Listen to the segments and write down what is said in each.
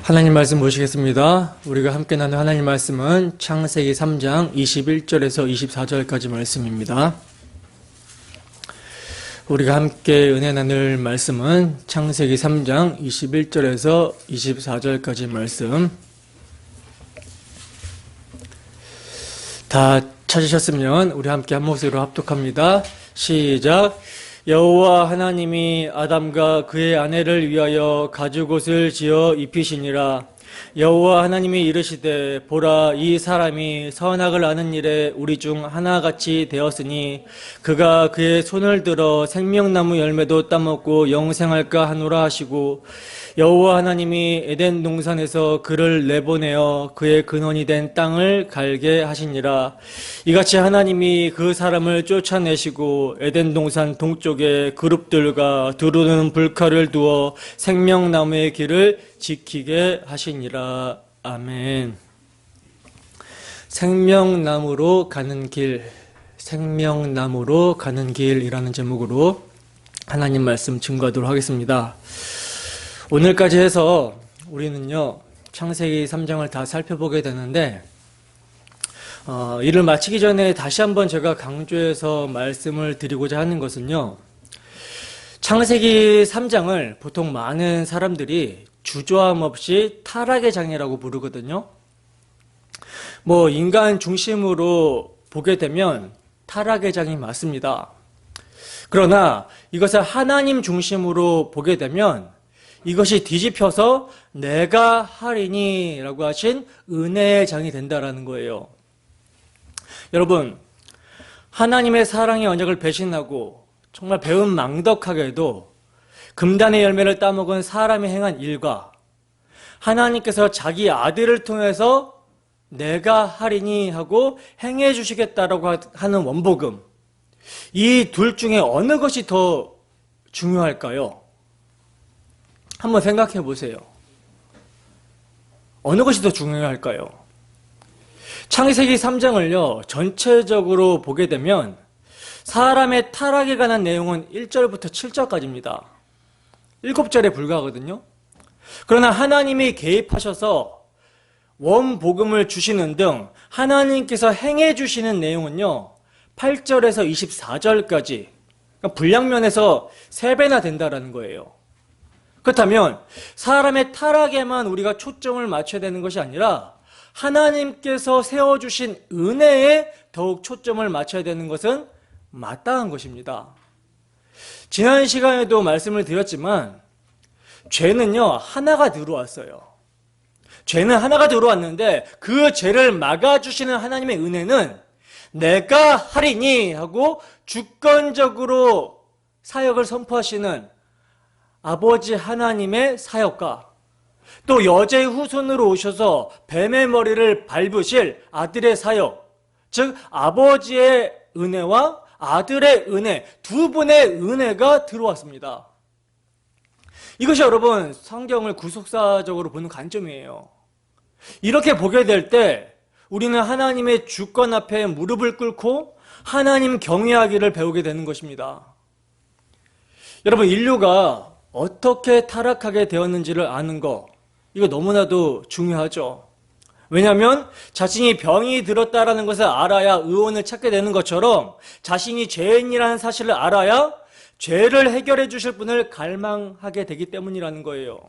하나님 말씀 보시겠습니다. 우리가 함께 나눈 하나님 말씀은 창세기 3장 21절에서 24절까지 말씀입니다. 우리가 함께 은혜 나눌 말씀은 창세기 3장 21절에서 24절까지 말씀. 다 찾으셨으면 우리 함께 한 목소리로 합독합니다. 시작. 여호와 하나님이 아담과 그의 아내를 위하여 가죽옷을 지어 입히시니라. 여호와 하나님이 이르시되 보라, 이 사람이 선악을 아는 일에 우리 중 하나같이 되었으니 그가 그의 손을 들어 생명나무 열매도 따먹고 영생할까 하노라 하시고, 여호와 하나님이 에덴 동산에서 그를 내보내어 그의 근원이 된 땅을 갈게 하시니라. 이같이 하나님이 그 사람을 쫓아내시고 에덴 동산 동쪽에 그룹들과 두루는 불칼을 두어 생명나무의 길을 지키게 하시니라. 아멘. 생명나무로 가는 길, 생명나무로 가는 길이라는 제목으로 하나님 말씀 증거하도록 하겠습니다. 오늘까지 해서 우리는요, 창세기 3장을 다 살펴보게 되는데, 이를 마치기 전에 다시 한번 제가 강조해서 말씀을 드리고자 하는 것은요, 창세기 3장을 보통 많은 사람들이 주저함 없이 타락의 장이라고 부르거든요. 인간 중심으로 보게 되면 타락의 장이 맞습니다. 그러나 이것을 하나님 중심으로 보게 되면 이것이 뒤집혀서 내가 하리니 라고 하신 은혜의 장이 된다라는 거예요. 여러분, 하나님의 사랑의 언약을 배신하고 정말 배은망덕하게도 금단의 열매를 따먹은 사람이 행한 일과 하나님께서 자기 아들을 통해서 내가 하리니 하고 행해 주시겠다라고 하는 원복음, 이 둘 중에 어느 것이 더 중요할까요? 한번 생각해 보세요. 어느 것이 더 중요할까요? 창세기 3장을요, 전체적으로 보게 되면 사람의 타락에 관한 내용은 1절부터 7절까지입니다. 7절에 불과하거든요. 그러나 하나님이 개입하셔서 원복음을 주시는 등 하나님께서 행해 주시는 내용은요, 8절에서 24절까지, 그러니까 분량면에서 3배나 된다라는 거예요. 그렇다면 사람의 타락에만 우리가 초점을 맞춰야 되는 것이 아니라 하나님께서 세워주신 은혜에 더욱 초점을 맞춰야 되는 것은 마땅한 것입니다. 지난 시간에도 말씀을 드렸지만 죄는요, 하나가 들어왔어요. 죄는 하나가 들어왔는데 그 죄를 막아주시는 하나님의 은혜는 내가 하리니 하고 주권적으로 사역을 선포하시는 아버지 하나님의 사역과 또 여자의 후손으로 오셔서 뱀의 머리를 밟으실 아들의 사역, 즉 아버지의 은혜와 아들의 은혜, 두 분의 은혜가 들어왔습니다. 이것이 여러분 성경을 구속사적으로 보는 관점이에요. 이렇게 보게 될 때 우리는 하나님의 주권 앞에 무릎을 꿇고 하나님 경외하기를 배우게 되는 것입니다. 여러분, 인류가 어떻게 타락하게 되었는지를 아는 거, 이거 너무나도 중요하죠. 왜냐하면 자신이 병이 들었다라는 것을 알아야 의원을 찾게 되는 것처럼 자신이 죄인이라는 사실을 알아야 죄를 해결해 주실 분을 갈망하게 되기 때문이라는 거예요.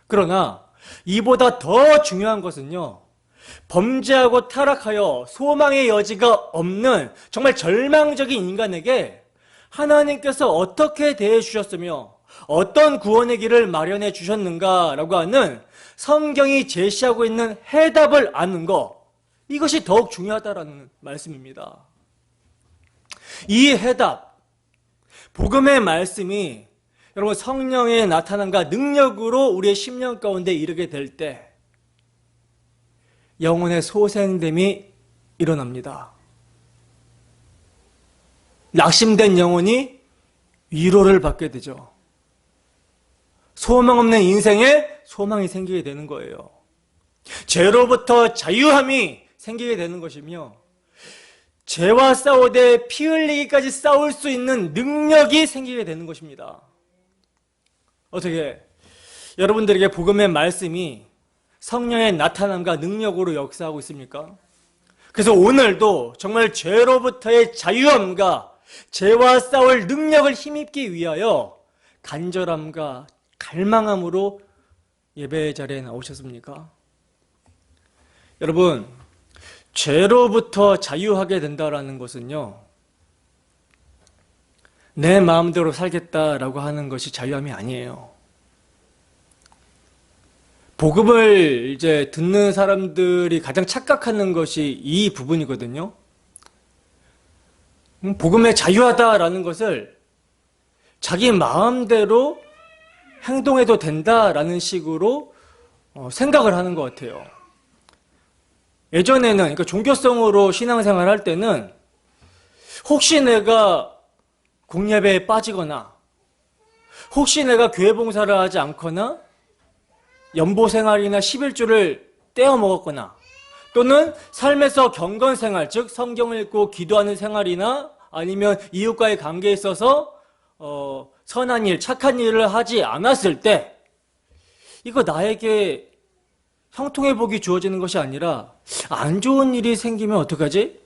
그러나 이보다 더 중요한 것은요, 범죄하고 타락하여 소망의 여지가 없는 정말 절망적인 인간에게 하나님께서 어떻게 대해 주셨으며 어떤 구원의 길을 마련해 주셨는가라고 하는 성경이 제시하고 있는 해답을 아는 것, 이것이 더욱 중요하다는 말씀입니다. 이 해답, 복음의 말씀이 여러분 성령의 나타남과 능력으로 우리의 심령 가운데 이르게 될 때 영혼의 소생됨이 일어납니다. 낙심된 영혼이 위로를 받게 되죠. 소망 없는 인생에 소망이 생기게 되는 거예요. 죄로부터 자유함이 생기게 되는 것이며 죄와 싸우되 피 흘리기까지 싸울 수 있는 능력이 생기게 되는 것입니다. 어떻게 여러분들에게 복음의 말씀이 성령의 나타남과 능력으로 역사하고 있습니까? 그래서 오늘도 정말 죄로부터의 자유함과 죄와 싸울 능력을 힘입기 위하여 간절함과 갈망함으로 예배 자리에 나오셨습니까? 여러분, 죄로부터 자유하게 된다라는 것은요, 내 마음대로 살겠다라고 하는 것이 자유함이 아니에요. 복음을 이제 듣는 사람들이 가장 착각하는 것이 이 부분이거든요. 복음에 자유하다라는 것을 자기 마음대로 행동해도 된다라는 식으로 생각을 하는 것 같아요. 예전에는, 그러니까 종교성으로 신앙생활 할 때는 혹시 내가 공예배에 빠지거나 혹시 내가 교회 봉사를 하지 않거나 연보생활이나 11조를 떼어 먹었거나 또는 삶에서 경건생활, 즉 성경을 읽고 기도하는 생활이나 아니면 이웃과의 관계에 있어서 선한 일, 착한 일을 하지 않았을 때 이거 나에게 형통의 복이 주어지는 것이 아니라 안 좋은 일이 생기면 어떡하지?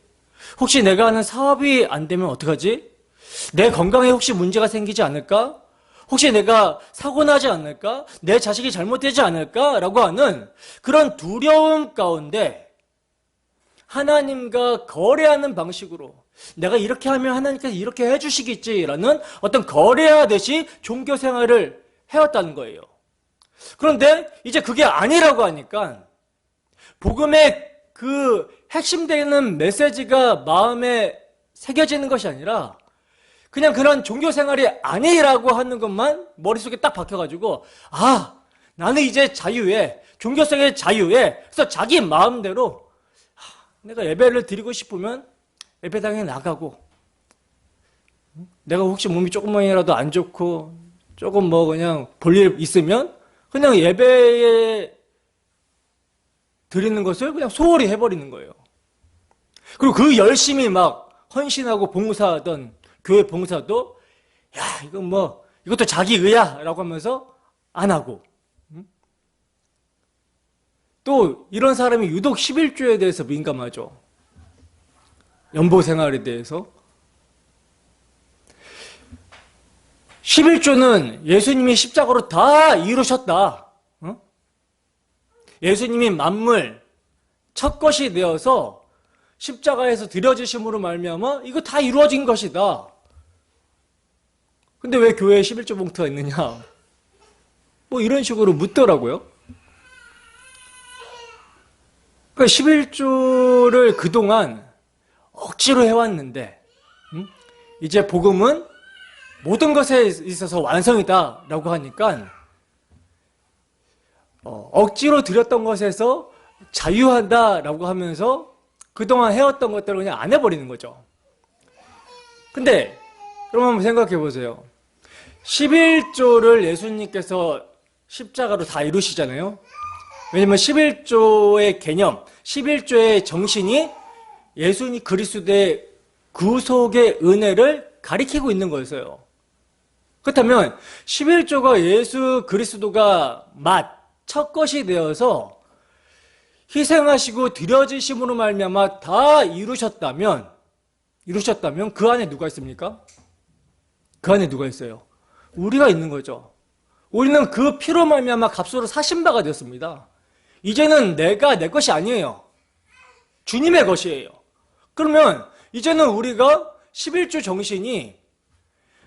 혹시 내가 하는 사업이 안 되면 어떡하지? 내 건강에 혹시 문제가 생기지 않을까? 혹시 내가 사고 나지 않을까? 내 자식이 잘못되지 않을까? 라고 하는 그런 두려움 가운데 하나님과 거래하는 방식으로 내가 이렇게 하면 하나님께서 이렇게 해주시겠지라는 어떤 거래하듯이 종교 생활을 해왔다는 거예요. 그런데 이제 그게 아니라고 하니까 복음의 그 핵심되는 메시지가 마음에 새겨지는 것이 아니라 그냥 그런 종교 생활이 아니라고 하는 것만 머릿속에 딱 박혀가지고 아, 나는 이제 자유해. 종교성의 자유해. 그래서 자기 마음대로 내가 예배를 드리고 싶으면 예배당에 나가고 내가 혹시 몸이 조금만이라도 안 좋고 조금 뭐 그냥 볼 일 있으면 그냥 예배에 드리는 것을 그냥 소홀히 해버리는 거예요. 그리고 그 열심히 막 헌신하고 봉사하던 교회 봉사도 야 이건 뭐 이것도 자기 의야 라고 하면서 안 하고 또 이런 사람이 유독 11조에 대해서 민감하죠. 연보생활에 대해서 11조는 예수님이 십자가로 다 이루셨다. 예수님이 만물 첫 것이 되어서 십자가에서 드려지심으로 말미암아 이거 다 이루어진 것이다. 근데 왜 교회에 11조 봉투가 있느냐? 뭐 이런 식으로 묻더라고요. 그러니까 11조를 그동안 억지로 해왔는데 이제 복음은 모든 것에 있어서 완성이다 라고 하니까 억지로 드렸던 것에서 자유하다 라고 하면서 그동안 해왔던 것들을 그냥 안 해버리는 거죠. 근데 그럼 한번 생각해 보세요. 11조를 예수님께서 십자가로 다 이루시잖아요. 왜냐면 11조의 개념, 11조의 정신이 예수님 그리스도의 구속의 은혜를 가리키고 있는 거였어요. 그렇다면 11조가 예수 그리스도가 첫 것이 되어서 희생하시고 드려지심으로 말미암아 다 이루셨다면 그 안에 누가 있습니까? 그 안에 누가 있어요? 우리가 있는 거죠. 우리는 그 피로 말미암아 값으로 사신 바가 되었습니다. 이제는 내가 내 것이 아니에요. 주님의 것이에요. 그러면 이제는 우리가 11조 정신이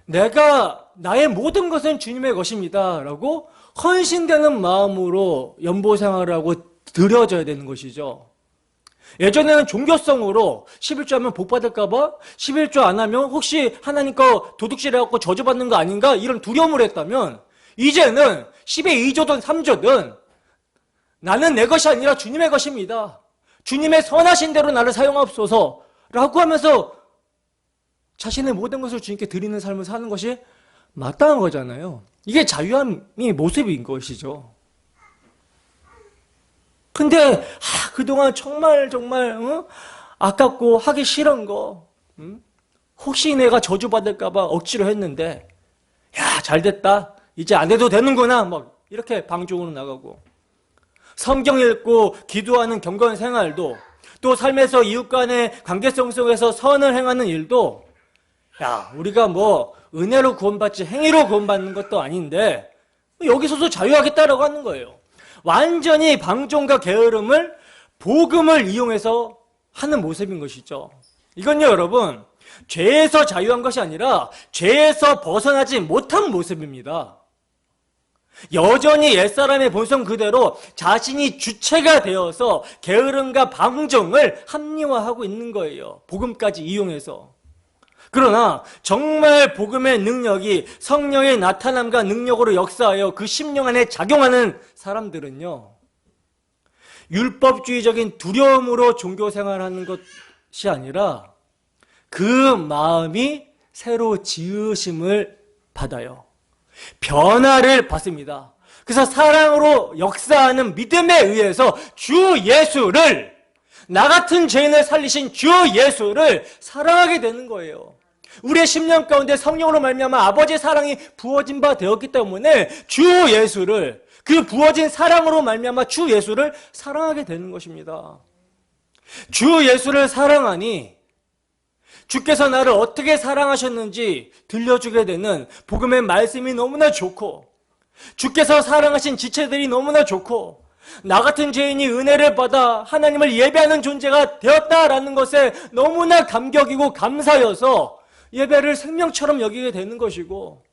내가 나의 모든 것은 주님의 것입니다 라고 헌신되는 마음으로 연보생활을 하고 드려져야 되는 것이죠. 예전에는 종교성으로 11조 하면 복 받을까 봐 11조 안 하면 혹시 하나님 거 도둑질 해갖고 저주받는 거 아닌가 이런 두려움을 했다면 이제는 10의 2조든 3조든 나는 내 것이 아니라 주님의 것입니다. 주님의 선하신 대로 나를 사용하옵소서 라고 하면서 자신의 모든 것을 주님께 드리는 삶을 사는 것이 마땅한 거잖아요. 이게 자유함의 모습인 것이죠. 근데 그동안 정말 아깝고 하기 싫은 거 혹시 내가 저주받을까 봐 억지로 했는데 야 잘됐다 이제 안 해도 되는구나 막 이렇게 방종으로 나가고 성경 읽고 기도하는 경건 생활도, 또 삶에서 이웃 간의 관계성 속에서 선을 행하는 일도, 야, 우리가 뭐 은혜로 구원받지 행위로 구원받는 것도 아닌데 여기서도 자유하겠다라고 하는 거예요. 완전히 방종과 게으름을 복음을 이용해서 하는 모습인 것이죠. 이건요, 여러분, 죄에서 자유한 것이 아니라 죄에서 벗어나지 못한 모습입니다. 여전히 옛사람의 본성 그대로 자신이 주체가 되어서 게으름과 방종을 합리화하고 있는 거예요. 복음까지 이용해서. 그러나 정말 복음의 능력이 성령의 나타남과 능력으로 역사하여 그 심령 안에 작용하는 사람들은요, 율법주의적인 두려움으로 종교생활하는 것이 아니라 그 마음이 새로 지으심을 받아요. 변화를 받습니다. 그래서 사랑으로 역사하는 믿음에 의해서 주 예수를, 나 같은 죄인을 살리신 주 예수를 사랑하게 되는 거예요. 우리의 심령 가운데 성령으로 말미암아 아버지의 사랑이 부어진 바 되었기 때문에 주 예수를, 그 부어진 사랑으로 말미암아 주 예수를 사랑하게 되는 것입니다. 주 예수를 사랑하니 주께서 나를 어떻게 사랑하셨는지 들려주게 되는 복음의 말씀이 너무나 좋고, 주께서 사랑하신 지체들이 너무나 좋고, 나 같은 죄인이 은혜를 받아 하나님을 예배하는 존재가 되었다라는 것에 너무나 감격이고 감사여서 예배를 생명처럼 여기게 되는 것이고,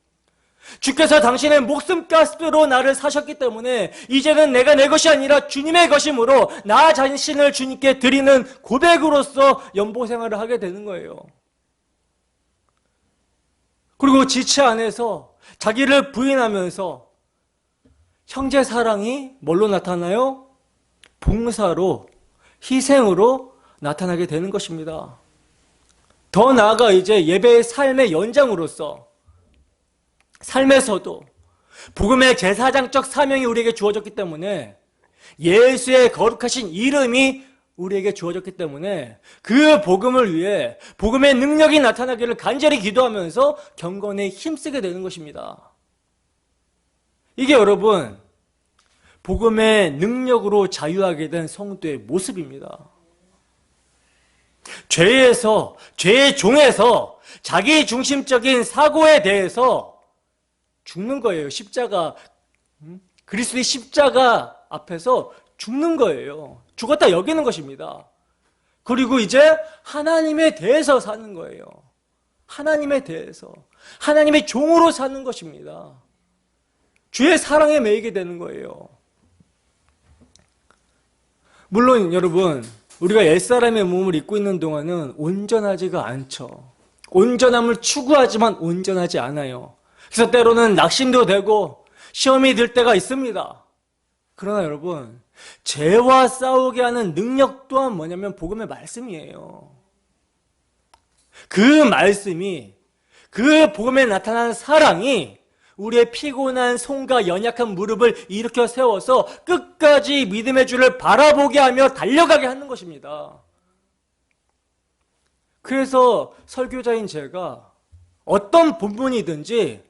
주께서 당신의 목숨가스로 나를 사셨기 때문에 이제는 내가 내 것이 아니라 주님의 것이므로 나 자신을 주님께 드리는 고백으로서 연보생활을 하게 되는 거예요. 그리고 지체 안에서 자기를 부인하면서 형제 사랑이 뭘로 나타나요? 봉사로, 희생으로 나타나게 되는 것입니다. 더 나아가 이제 예배의 삶의 연장으로서 삶에서도 복음의 제사장적 사명이 우리에게 주어졌기 때문에, 예수의 거룩하신 이름이 우리에게 주어졌기 때문에 그 복음을 위해 복음의 능력이 나타나기를 간절히 기도하면서 경건에 힘쓰게 되는 것입니다. 이게 여러분, 복음의 능력으로 자유하게 된 성도의 모습입니다. 죄에서, 죄의 종에서 자기 중심적인 사고에 대해서 죽는 거예요. 십자가, 그리스도의 십자가 앞에서 죽는 거예요. 죽었다 여기는 것입니다. 그리고 이제 하나님에 대해서 사는 거예요. 하나님에 대해서, 하나님의 종으로 사는 것입니다. 주의 사랑에 매이게 되는 거예요. 물론 여러분, 우리가 옛사람의 몸을 입고 있는 동안은 온전하지가 않죠. 온전함을 추구하지만 온전하지 않아요. 그래서 때로는 낙심도 되고 시험이 들 때가 있습니다. 그러나 여러분, 죄와 싸우게 하는 능력 또한 뭐냐면 복음의 말씀이에요. 그 말씀이, 그 복음에 나타나는 사랑이 우리의 피곤한 손과 연약한 무릎을 일으켜 세워서 끝까지 믿음의 주를 바라보게 하며 달려가게 하는 것입니다. 그래서 설교자인 제가 어떤 본문이든지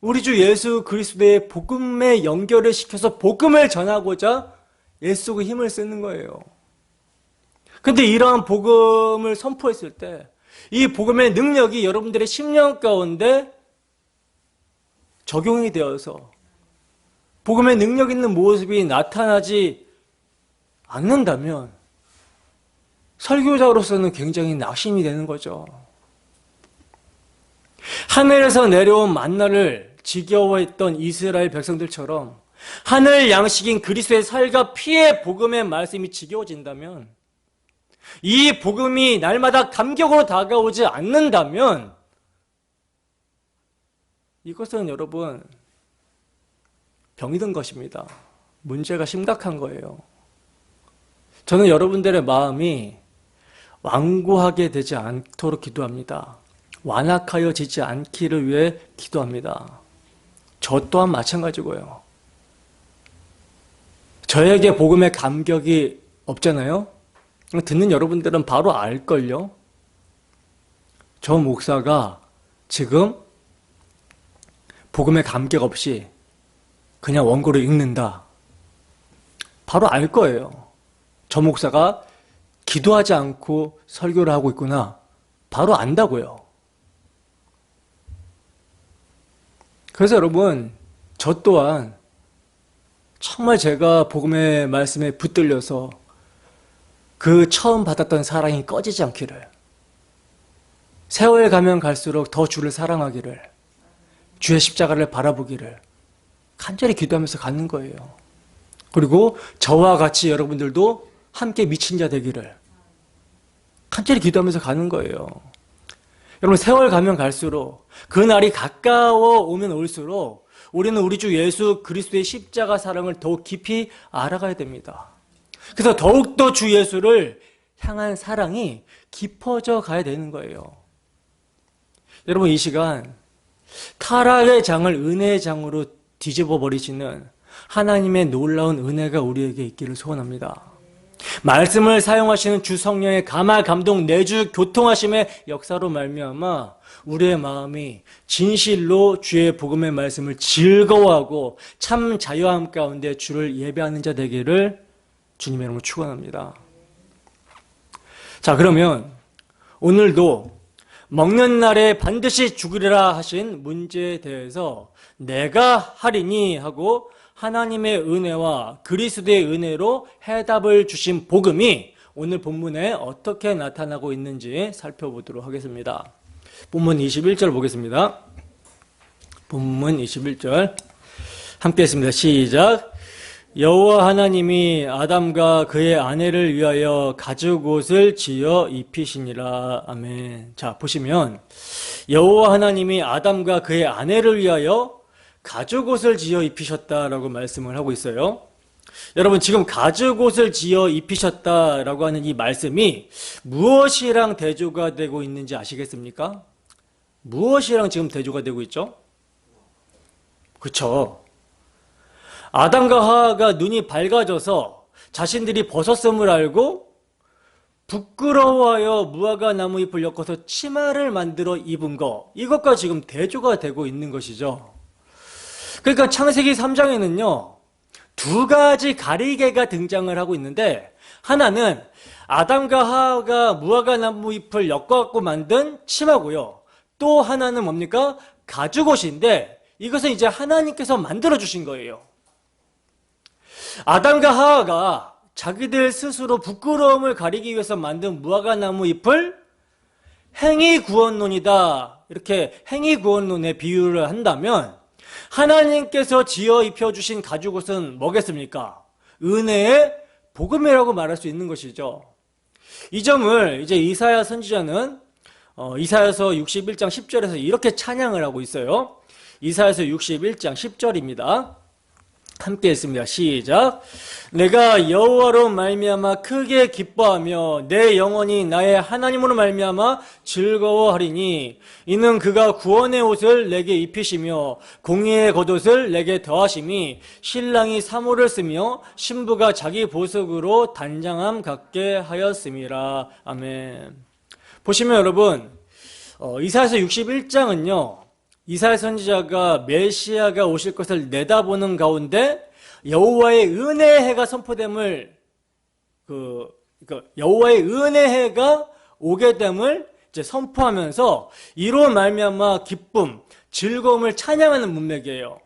우리 주 예수 그리스도의 복음에 연결을 시켜서 복음을 전하고자 애쓰고 힘을 쓰는 거예요. 근데 이러한 복음을 선포했을 때 이 복음의 능력이 여러분들의 심령 가운데 적용이 되어서 복음의 능력 있는 모습이 나타나지 않는다면 설교자로서는 굉장히 낙심이 되는 거죠. 하늘에서 내려온 만나를 지겨워했던 이스라엘 백성들처럼 하늘 양식인 그리스도의 살과 피의 복음의 말씀이 지겨워진다면, 이 복음이 날마다 감격으로 다가오지 않는다면 이것은 여러분 병이 든 것입니다. 문제가 심각한 거예요. 저는 여러분들의 마음이 완고하게 되지 않도록 기도합니다. 완악하여지지 않기를 위해 기도합니다. 저 또한 마찬가지고요. 저에게 복음의 감격이 없잖아요. 듣는 여러분들은 바로 알걸요. 저 목사가 지금 복음의 감격 없이 그냥 원고를 읽는다. 바로 알 거예요. 저 목사가 기도하지 않고 설교를 하고 있구나. 바로 안다고요. 그래서 여러분, 저 또한 정말 제가 복음의 말씀에 붙들려서 그 처음 받았던 사랑이 꺼지지 않기를, 세월 가면 갈수록 더 주를 사랑하기를, 주의 십자가를 바라보기를 간절히 기도하면서 가는 거예요. 그리고 저와 같이 여러분들도 함께 미친 자 되기를 간절히 기도하면서 가는 거예요. 여러분, 세월 가면 갈수록, 그 날이 가까워 오면 올수록 우리는 우리 주 예수 그리스도의 십자가 사랑을 더욱 깊이 알아가야 됩니다. 그래서 더욱더 주 예수를 향한 사랑이 깊어져 가야 되는 거예요. 여러분, 이 시간 타락의 장을 은혜의 장으로 뒤집어 버리시는 하나님의 놀라운 은혜가 우리에게 있기를 소원합니다. 말씀을 사용하시는 주 성령의 감화, 감동, 내주, 교통하심의 역사로 말미암아 우리의 마음이 진실로 주의 복음의 말씀을 즐거워하고 참 자유함 가운데 주를 예배하는 자 되기를 주님의 이름으로 축원합니다. 자, 그러면 오늘도 먹는 날에 반드시 죽으리라 하신 문제에 대해서 내가 하리니 하고 하나님의 은혜와 그리스도의 은혜로 해답을 주신 복음이 오늘 본문에 어떻게 나타나고 있는지 살펴보도록 하겠습니다. 본문 21절 보겠습니다. 본문 21절 함께 했습니다. 시작. 여호와 하나님이 아담과 그의 아내를 위하여 가죽옷을 지어 입히시니라. 아멘. 자, 보시면 여호와 하나님이 아담과 그의 아내를 위하여 가죽옷을 지어 입히셨다라고 말씀을 하고 있어요. 여러분, 지금 가죽옷을 지어 입히셨다라고 하는 이 말씀이 무엇이랑 대조가 되고 있는지 아시겠습니까? 무엇이랑 지금 대조가 되고 있죠? 그렇죠. 아담과 하와가 눈이 밝아져서 자신들이 벗었음을 알고 부끄러워하여 무화과 나무 잎을 엮어서 치마를 만들어 입은 거, 이것과 지금 대조가 되고 있는 것이죠. 그러니까 창세기 3장에는요 두 가지 가리개가 등장을 하고 있는데, 하나는 아담과 하와가 무화과 나무 잎을 엮어갖고 만든 치마고요, 또 하나는 뭡니까? 가죽옷인데 이것은 이제 하나님께서 만들어 주신 거예요. 아담과 하와가 자기들 스스로 부끄러움을 가리기 위해서 만든 무화과 나무 잎을 행위구원론이다, 이렇게 행위구원론에 비유를 한다면 하나님께서 지어 입혀주신 가죽옷은 뭐겠습니까? 은혜의 복음이라고 말할 수 있는 것이죠. 이 점을 이제 이사야 선지자는 이사야서 61장 10절에서 이렇게 찬양을 하고 있어요. 이사야서 61장 10절입니다. 함께 했습니다. 시작. 내가 여호와로 말미암아 크게 기뻐하며 내 영혼이 나의 하나님으로 말미암아 즐거워하리니 이는 그가 구원의 옷을 내게 입히시며 공의의 겉옷을 내게 더하심이 신랑이 사모를 쓰며 신부가 자기 보석으로 단장함 갖게 하였음이라. 아멘. 보시면 여러분, 이사야서 61장은요 이사야 선지자가 메시아가 오실 것을 내다보는 가운데 여호와의 은혜의 해가 선포됨을, 여호와의 은혜의 해가 오게 됨을 이제 선포하면서 이로 말미암아 기쁨, 즐거움을 찬양하는 문맥이에요.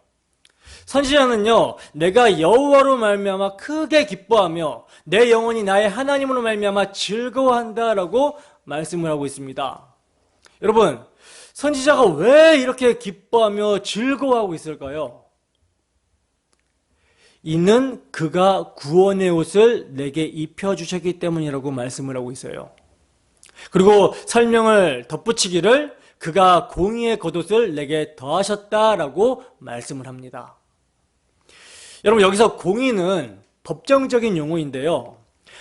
선지자는요, 내가 여호와로 말미암아 크게 기뻐하며 내 영혼이 나의 하나님으로 말미암아 즐거워한다라고 말씀을 하고 있습니다. 여러분, 선지자가 왜 이렇게 기뻐하며 즐거워하고 있을까요? 이는 그가 구원의 옷을 내게 입혀주셨기 때문이라고 말씀을 하고 있어요. 그리고 설명을 덧붙이기를 그가 공의의 겉옷을 내게 더하셨다라고 말씀을 합니다. 여러분, 여기서 공의는 법정적인 용어인데요,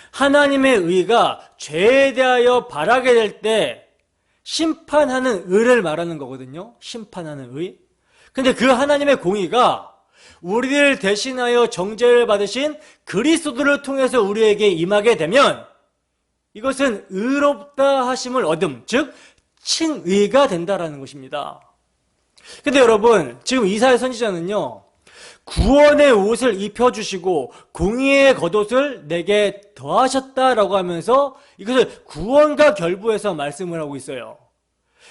하나님의 의가 죄에 대하여 바라게 될 때 심판하는 의를 말하는 거거든요. 심판하는 의. 근데 그 하나님의 공의가 우리를 대신하여 정죄를 받으신 그리스도를 통해서 우리에게 임하게 되면 이것은 의롭다 하심을 얻음, 즉 칭의가 된다라는 것입니다. 근데 여러분, 지금 이사야 선지자는요 구원의 옷을 입혀주시고 공의의 겉옷을 내게 더하셨다라고 하면서 이것을 구원과 결부해서 말씀을 하고 있어요.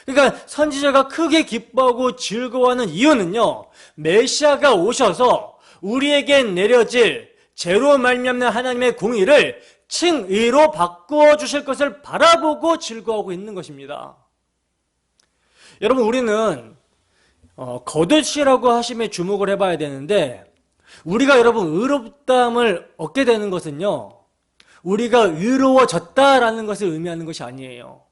그러니까 선지자가 크게 기뻐하고 즐거워하는 이유는요, 메시아가 오셔서 우리에게 내려질 죄로 말미암는 하나님의 공의를 칭의로 바꾸어 주실 것을 바라보고 즐거워하고 있는 것입니다. 여러분, 우리는 겉옷이라고 하심에 주목을 해봐야 되는데, 우리가 여러분 의롭다함을 얻게 되는 것은요, 우리가 의로워졌다라는 것을 의미하는 것이 아니에요.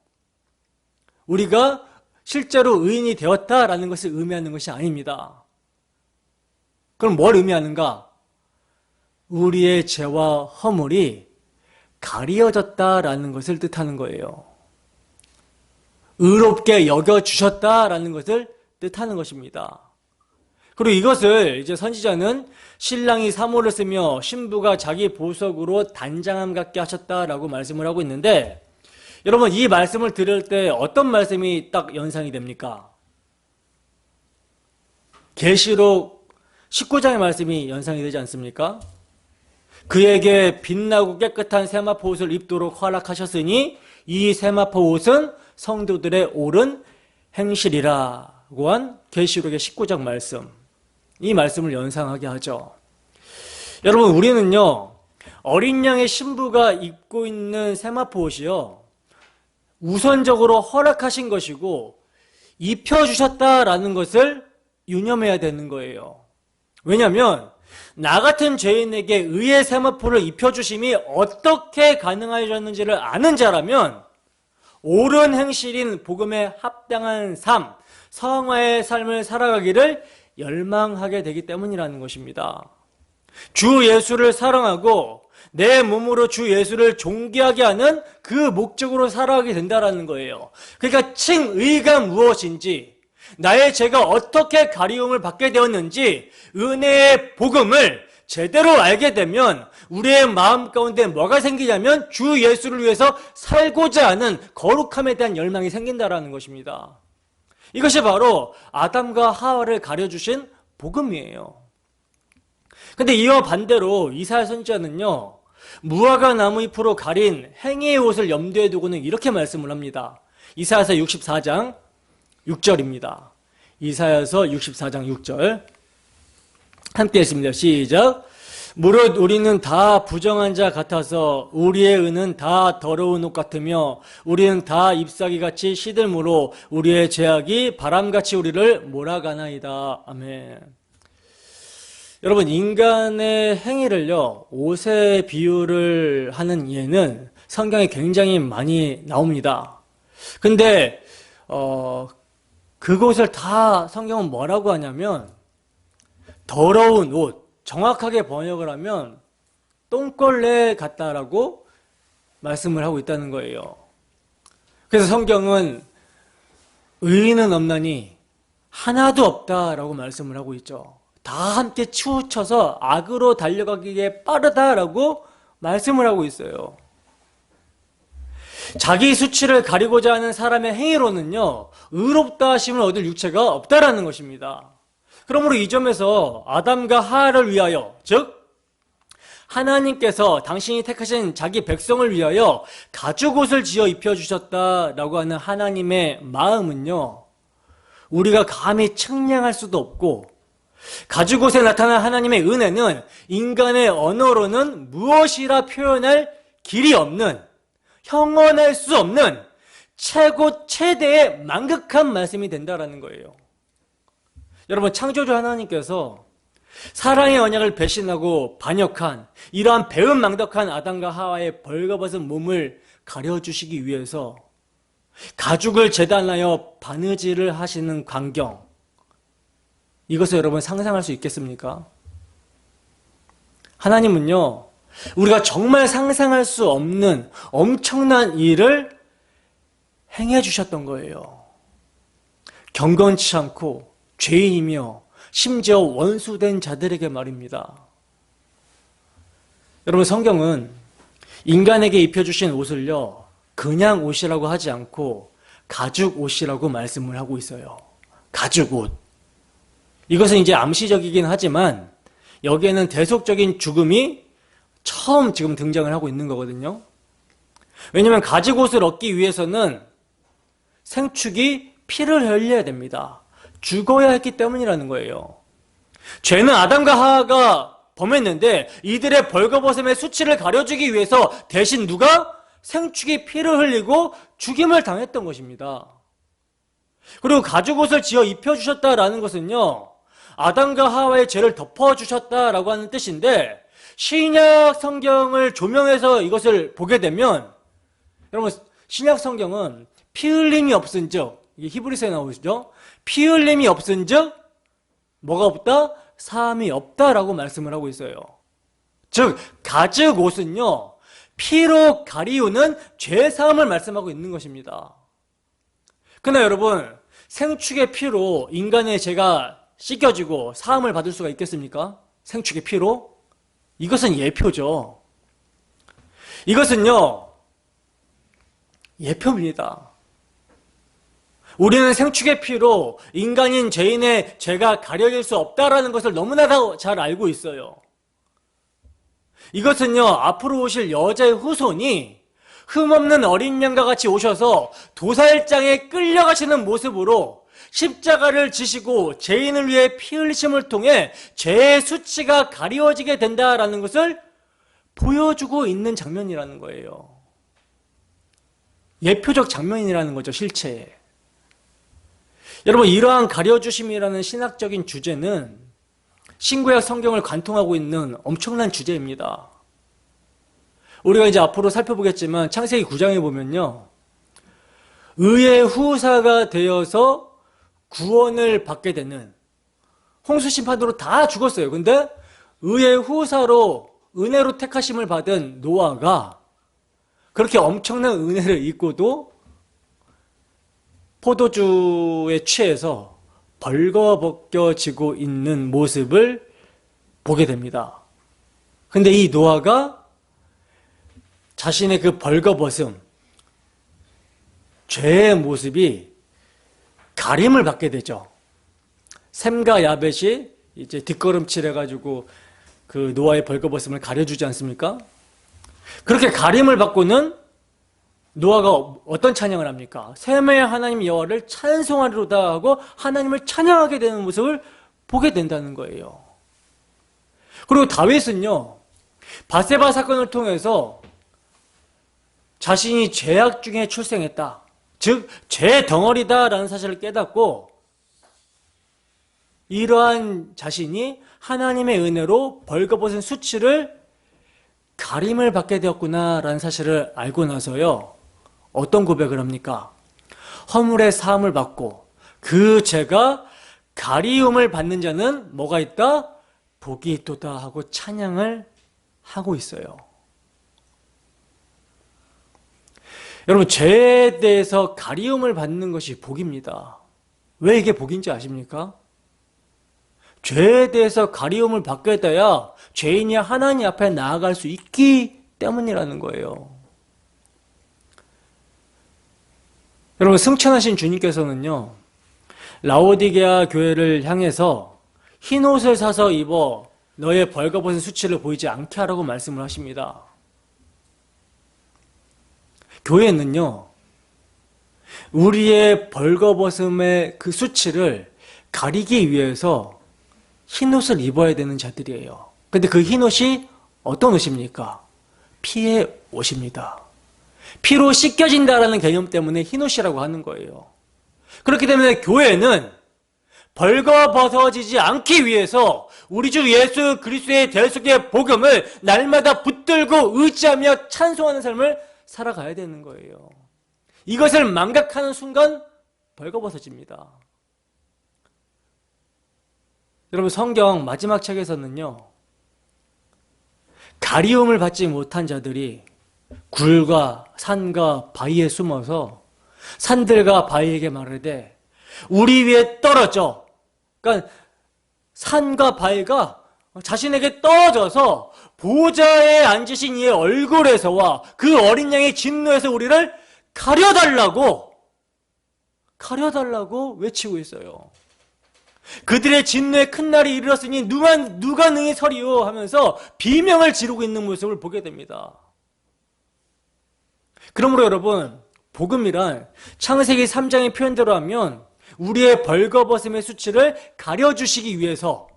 우리가 실제로 의인이 되었다라는 것을 의미하는 것이 아닙니다. 그럼 뭘 의미하는가? 우리의 죄와 허물이 가리어졌다라는 것을 뜻하는 거예요. 의롭게 여겨주셨다라는 것을 뜻하는 것입니다. 그리고 이것을 이제 선지자는 신랑이 사모를 쓰며 신부가 자기 보석으로 단장함 같게 하셨다라고 말씀을 하고 있는데, 여러분 이 말씀을 들을 때 어떤 말씀이 딱 연상이 됩니까? 계시록 19장의 말씀이 연상이 되지 않습니까? 그에게 빛나고 깨끗한 세마포 옷을 입도록 허락하셨으니 이 세마포 옷은 성도들의 옳은 행실이라고 한 계시록의 19장 말씀, 이 말씀을 연상하게 하죠. 여러분, 우리는요, 어린 양의 신부가 입고 있는 세마포 옷이요, 우선적으로 허락하신 것이고 입혀주셨다라는 것을 유념해야 되는 거예요. 왜냐하면 나 같은 죄인에게 의의 세마포를 입혀주심이 어떻게 가능하셨는지를 아는 자라면 옳은 행실인 복음에 합당한 삶, 성화의 삶을 살아가기를 열망하게 되기 때문이라는 것입니다. 주 예수를 사랑하고 내 몸으로 주 예수를 존귀하게 하는 그 목적으로 살아가게 된다는 거예요. 그러니까 칭의가 무엇인지, 나의 죄가 어떻게 가리움을 받게 되었는지 은혜의 복음을 제대로 알게 되면 우리의 마음 가운데 뭐가 생기냐면 주 예수를 위해서 살고자 하는 거룩함에 대한 열망이 생긴다는 것입니다. 이것이 바로 아담과 하와를 가려주신 복음이에요. 근데 이와 반대로 이사야 선지자는요, 무화과 나무 잎으로 가린 행위의 옷을 염두에 두고는 이렇게 말씀을 합니다. 이사야서 64장 6절입니다. 이사야서 64장 6절 함께 했습니다. 시작. 무릇 우리는 다 부정한 자 같아서 우리의 은은 다 더러운 옷 같으며 우리는 다 잎사귀같이 시들므로 우리의 죄악이 바람같이 우리를 몰아가나이다. 아멘. 여러분, 인간의 행위를요, 옷에 비유를 하는 예는 성경에 굉장히 많이 나옵니다. 근데 그것을 다 성경은 뭐라고 하냐면 더러운 옷, 정확하게 번역을 하면 똥걸레 같다라고 말씀을 하고 있다는 거예요. 그래서 성경은 의인은 없나니 하나도 없다라고 말씀을 하고 있죠. 다 함께 치우쳐서 악으로 달려가기에 빠르다라고 말씀을 하고 있어요. 자기 수치를 가리고자 하는 사람의 행위로는요, 의롭다 하심을 얻을 육체가 없다라는 것입니다. 그러므로 이 점에서 아담과 하와를 위하여, 즉 하나님께서 당신이 택하신 자기 백성을 위하여 가죽옷을 지어 입혀주셨다라고 하는 하나님의 마음은요, 우리가 감히 측량할 수도 없고, 가죽옷에 나타난 하나님의 은혜는 인간의 언어로는 무엇이라 표현할 길이 없는, 형언할 수 없는 최대의 망극한 말씀이 된다라는 거예요. 여러분, 창조주 하나님께서 사랑의 언약을 배신하고 반역한 이러한 배은망덕한 아담과 하와의 벌거벗은 몸을 가려주시기 위해서 가죽을 재단하여 바느질을 하시는 광경, 이것을 여러분 상상할 수 있겠습니까? 하나님은요, 우리가 정말 상상할 수 없는 엄청난 일을 행해 주셨던 거예요. 경건치 않고 죄인이며 심지어 원수된 자들에게 말입니다. 여러분, 성경은 인간에게 입혀주신 옷을요, 그냥 옷이라고 하지 않고 가죽 옷이라고 말씀을 하고 있어요. 가죽 옷. 이것은 이제 암시적이긴 하지만 여기에는 대속적인 죽음이 처음 지금 등장을 하고 있는 거거든요. 왜냐하면 가지옷을 얻기 위해서는 생축이 피를 흘려야 됩니다. 죽어야 했기 때문이라는 거예요. 죄는 아담과 하와가 범했는데 이들의 벌거벗음의 수치를 가려주기 위해서 대신 누가? 생축이 피를 흘리고 죽임을 당했던 것입니다. 그리고 가죽옷을 지어 입혀주셨다라는 것은요, 아담과 하와의 죄를 덮어주셨다라고 하는 뜻인데, 신약 성경을 조명해서 이것을 보게 되면, 여러분, 신약 성경은 피 흘림이 없은즉, 이게 히브리서에 나오죠? 피 흘림이 없은즉 뭐가 없다? 사함이 없다라고 말씀을 하고 있어요. 즉 가죽옷은요, 피로 가리우는 죄사함을 말씀하고 있는 것입니다. 그러나 여러분, 생축의 피로 인간의 죄가 씻겨지고 사함을 받을 수가 있겠습니까? 생축의 피로? 이것은 예표죠. 이것은요, 예표입니다. 우리는 생축의 피로 인간인 죄인의 죄가 가려질 수 없다라는 것을 너무나 잘 알고 있어요. 이것은요, 앞으로 오실 여자의 후손이 흠없는 어린 양과 같이 오셔서 도살장에 끌려가시는 모습으로 십자가를 지시고 죄인을 위해 피 흘리심을 통해 죄의 수치가 가리워지게 된다라는 것을 보여주고 있는 장면이라는 거예요. 예표적 장면이라는 거죠, 실체에. 여러분, 이러한 가려주심이라는 신학적인 주제는 신구약 성경을 관통하고 있는 엄청난 주제입니다. 우리가 이제 앞으로 살펴보겠지만 창세기 9장에 보면요, 의의 후사가 되어서 구원을 받게 되는, 홍수 심판으로 다 죽었어요. 근데 의의 후사로 은혜로 택하심을 받은 노아가 그렇게 엄청난 은혜를 입고도 포도주에 취해서 벌거벗겨지고 있는 모습을 보게 됩니다. 근데 이 노아가 자신의 그 벌거벗음, 죄의 모습이 가림을 받게 되죠. 셈과 야벳이 이제 뒷걸음질해가지고 그 노아의 벌거벗음을 가려주지 않습니까? 그렇게 가림을 받고는 노아가 어떤 찬양을 합니까? 셈의 하나님 여호와를 찬송하리로다 하고 하나님을 찬양하게 되는 모습을 보게 된다는 거예요. 그리고 다윗은요, 바세바 사건을 통해서 자신이 죄악 중에 출생했다, 즉 죄 덩어리다라는 사실을 깨닫고 이러한 자신이 하나님의 은혜로 벌거벗은 수치를 가림을 받게 되었구나라는 사실을 알고 나서요, 어떤 고백을 합니까? 허물의 사함을 받고 그 죄가 가리움을 받는 자는 뭐가 있다? 복이 있도다 하고 찬양을 하고 있어요. 여러분, 죄에 대해서 가리움을 받는 것이 복입니다. 왜 이게 복인지 아십니까? 죄에 대해서 가리움을 받게 돼야 죄인이 하나님 앞에 나아갈 수 있기 때문이라는 거예요. 여러분, 승천하신 주님께서는요, 라오디게아 교회를 향해서 흰 옷을 사서 입어 너의 벌거벗은 수치를 보이지 않게 하라고 말씀을 하십니다. 교회는요, 우리의 벌거벗음의 그 수치를 가리기 위해서 흰 옷을 입어야 되는 자들이에요. 근데 그 흰 옷이 어떤 옷입니까? 피의 옷입니다. 피로 씻겨진다라는 개념 때문에 흰 옷이라고 하는 거예요. 그렇기 때문에 교회는 벌거벗어지지 않기 위해서 우리 주 예수 그리스도의 대속의 복음을 날마다 붙들고 의지하며 찬송하는 삶을 살아가야 되는 거예요. 이것을 망각하는 순간 벌거벗어집니다. 여러분, 성경 마지막 책에서는요, 가리움을 받지 못한 자들이 굴과 산과 바위에 숨어서 산들과 바위에게 말하되 우리 위에 떨어져, 그러니까 산과 바위가 자신에게 떨어져서 보좌에 앉으신 이의 얼굴에서와 그 어린 양의 진노에서 우리를 가려달라고 외치고 있어요. 그들의 진노의 큰 날이 이르렀으니 누가 능히 서리요 하면서 비명을 지르고 있는 모습을 보게 됩니다. 그러므로 여러분, 복음이란 창세기 3장의 표현대로 하면 우리의 벌거벗음의 수치를 가려주시기 위해서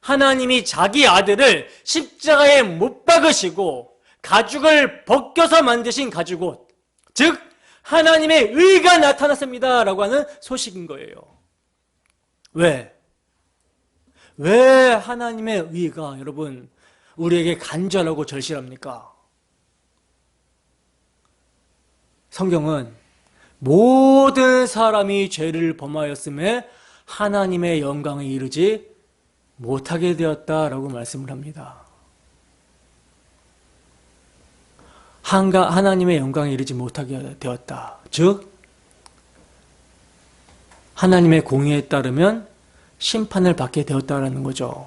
하나님이 자기 아들을 십자가에 못 박으시고 가죽을 벗겨서 만드신 가죽옷, 즉 하나님의 의가 나타났습니다 라고 하는 소식인 거예요. 왜 하나님의 의가 여러분 우리에게 간절하고 절실합니까? 성경은 모든 사람이 죄를 범하였음에 하나님의 영광에 이르지 못하게 되었다라고 말씀을 합니다. 하나님의 영광에 이르지 못하게 되었다. 즉 하나님의 공의에 따르면 심판을 받게 되었다라는 거죠.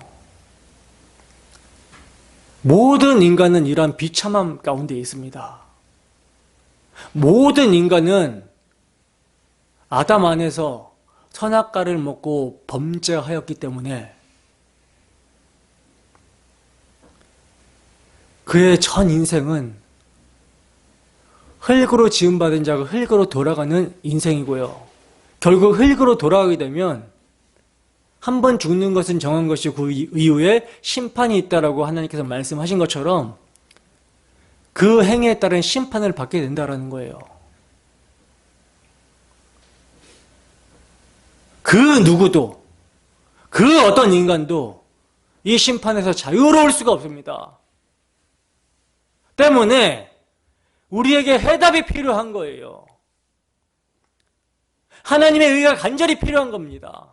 모든 인간은 이러한 비참함 가운데 있습니다. 모든 인간은 아담 안에서 선악과를 먹고 범죄하였기 때문에 그의 전 인생은 흙으로 지음받은 자가 흙으로 돌아가는 인생이고요. 결국 흙으로 돌아가게 되면 한 번 죽는 것은 정한 것이고 그 이후에 심판이 있다라고 하나님께서 말씀하신 것처럼 그 행위에 따른 심판을 받게 된다라는 거예요. 그 누구도, 그 어떤 인간도 이 심판에서 자유로울 수가 없습니다. 때문에 우리에게 해답이 필요한 거예요. 하나님의 의가 간절히 필요한 겁니다.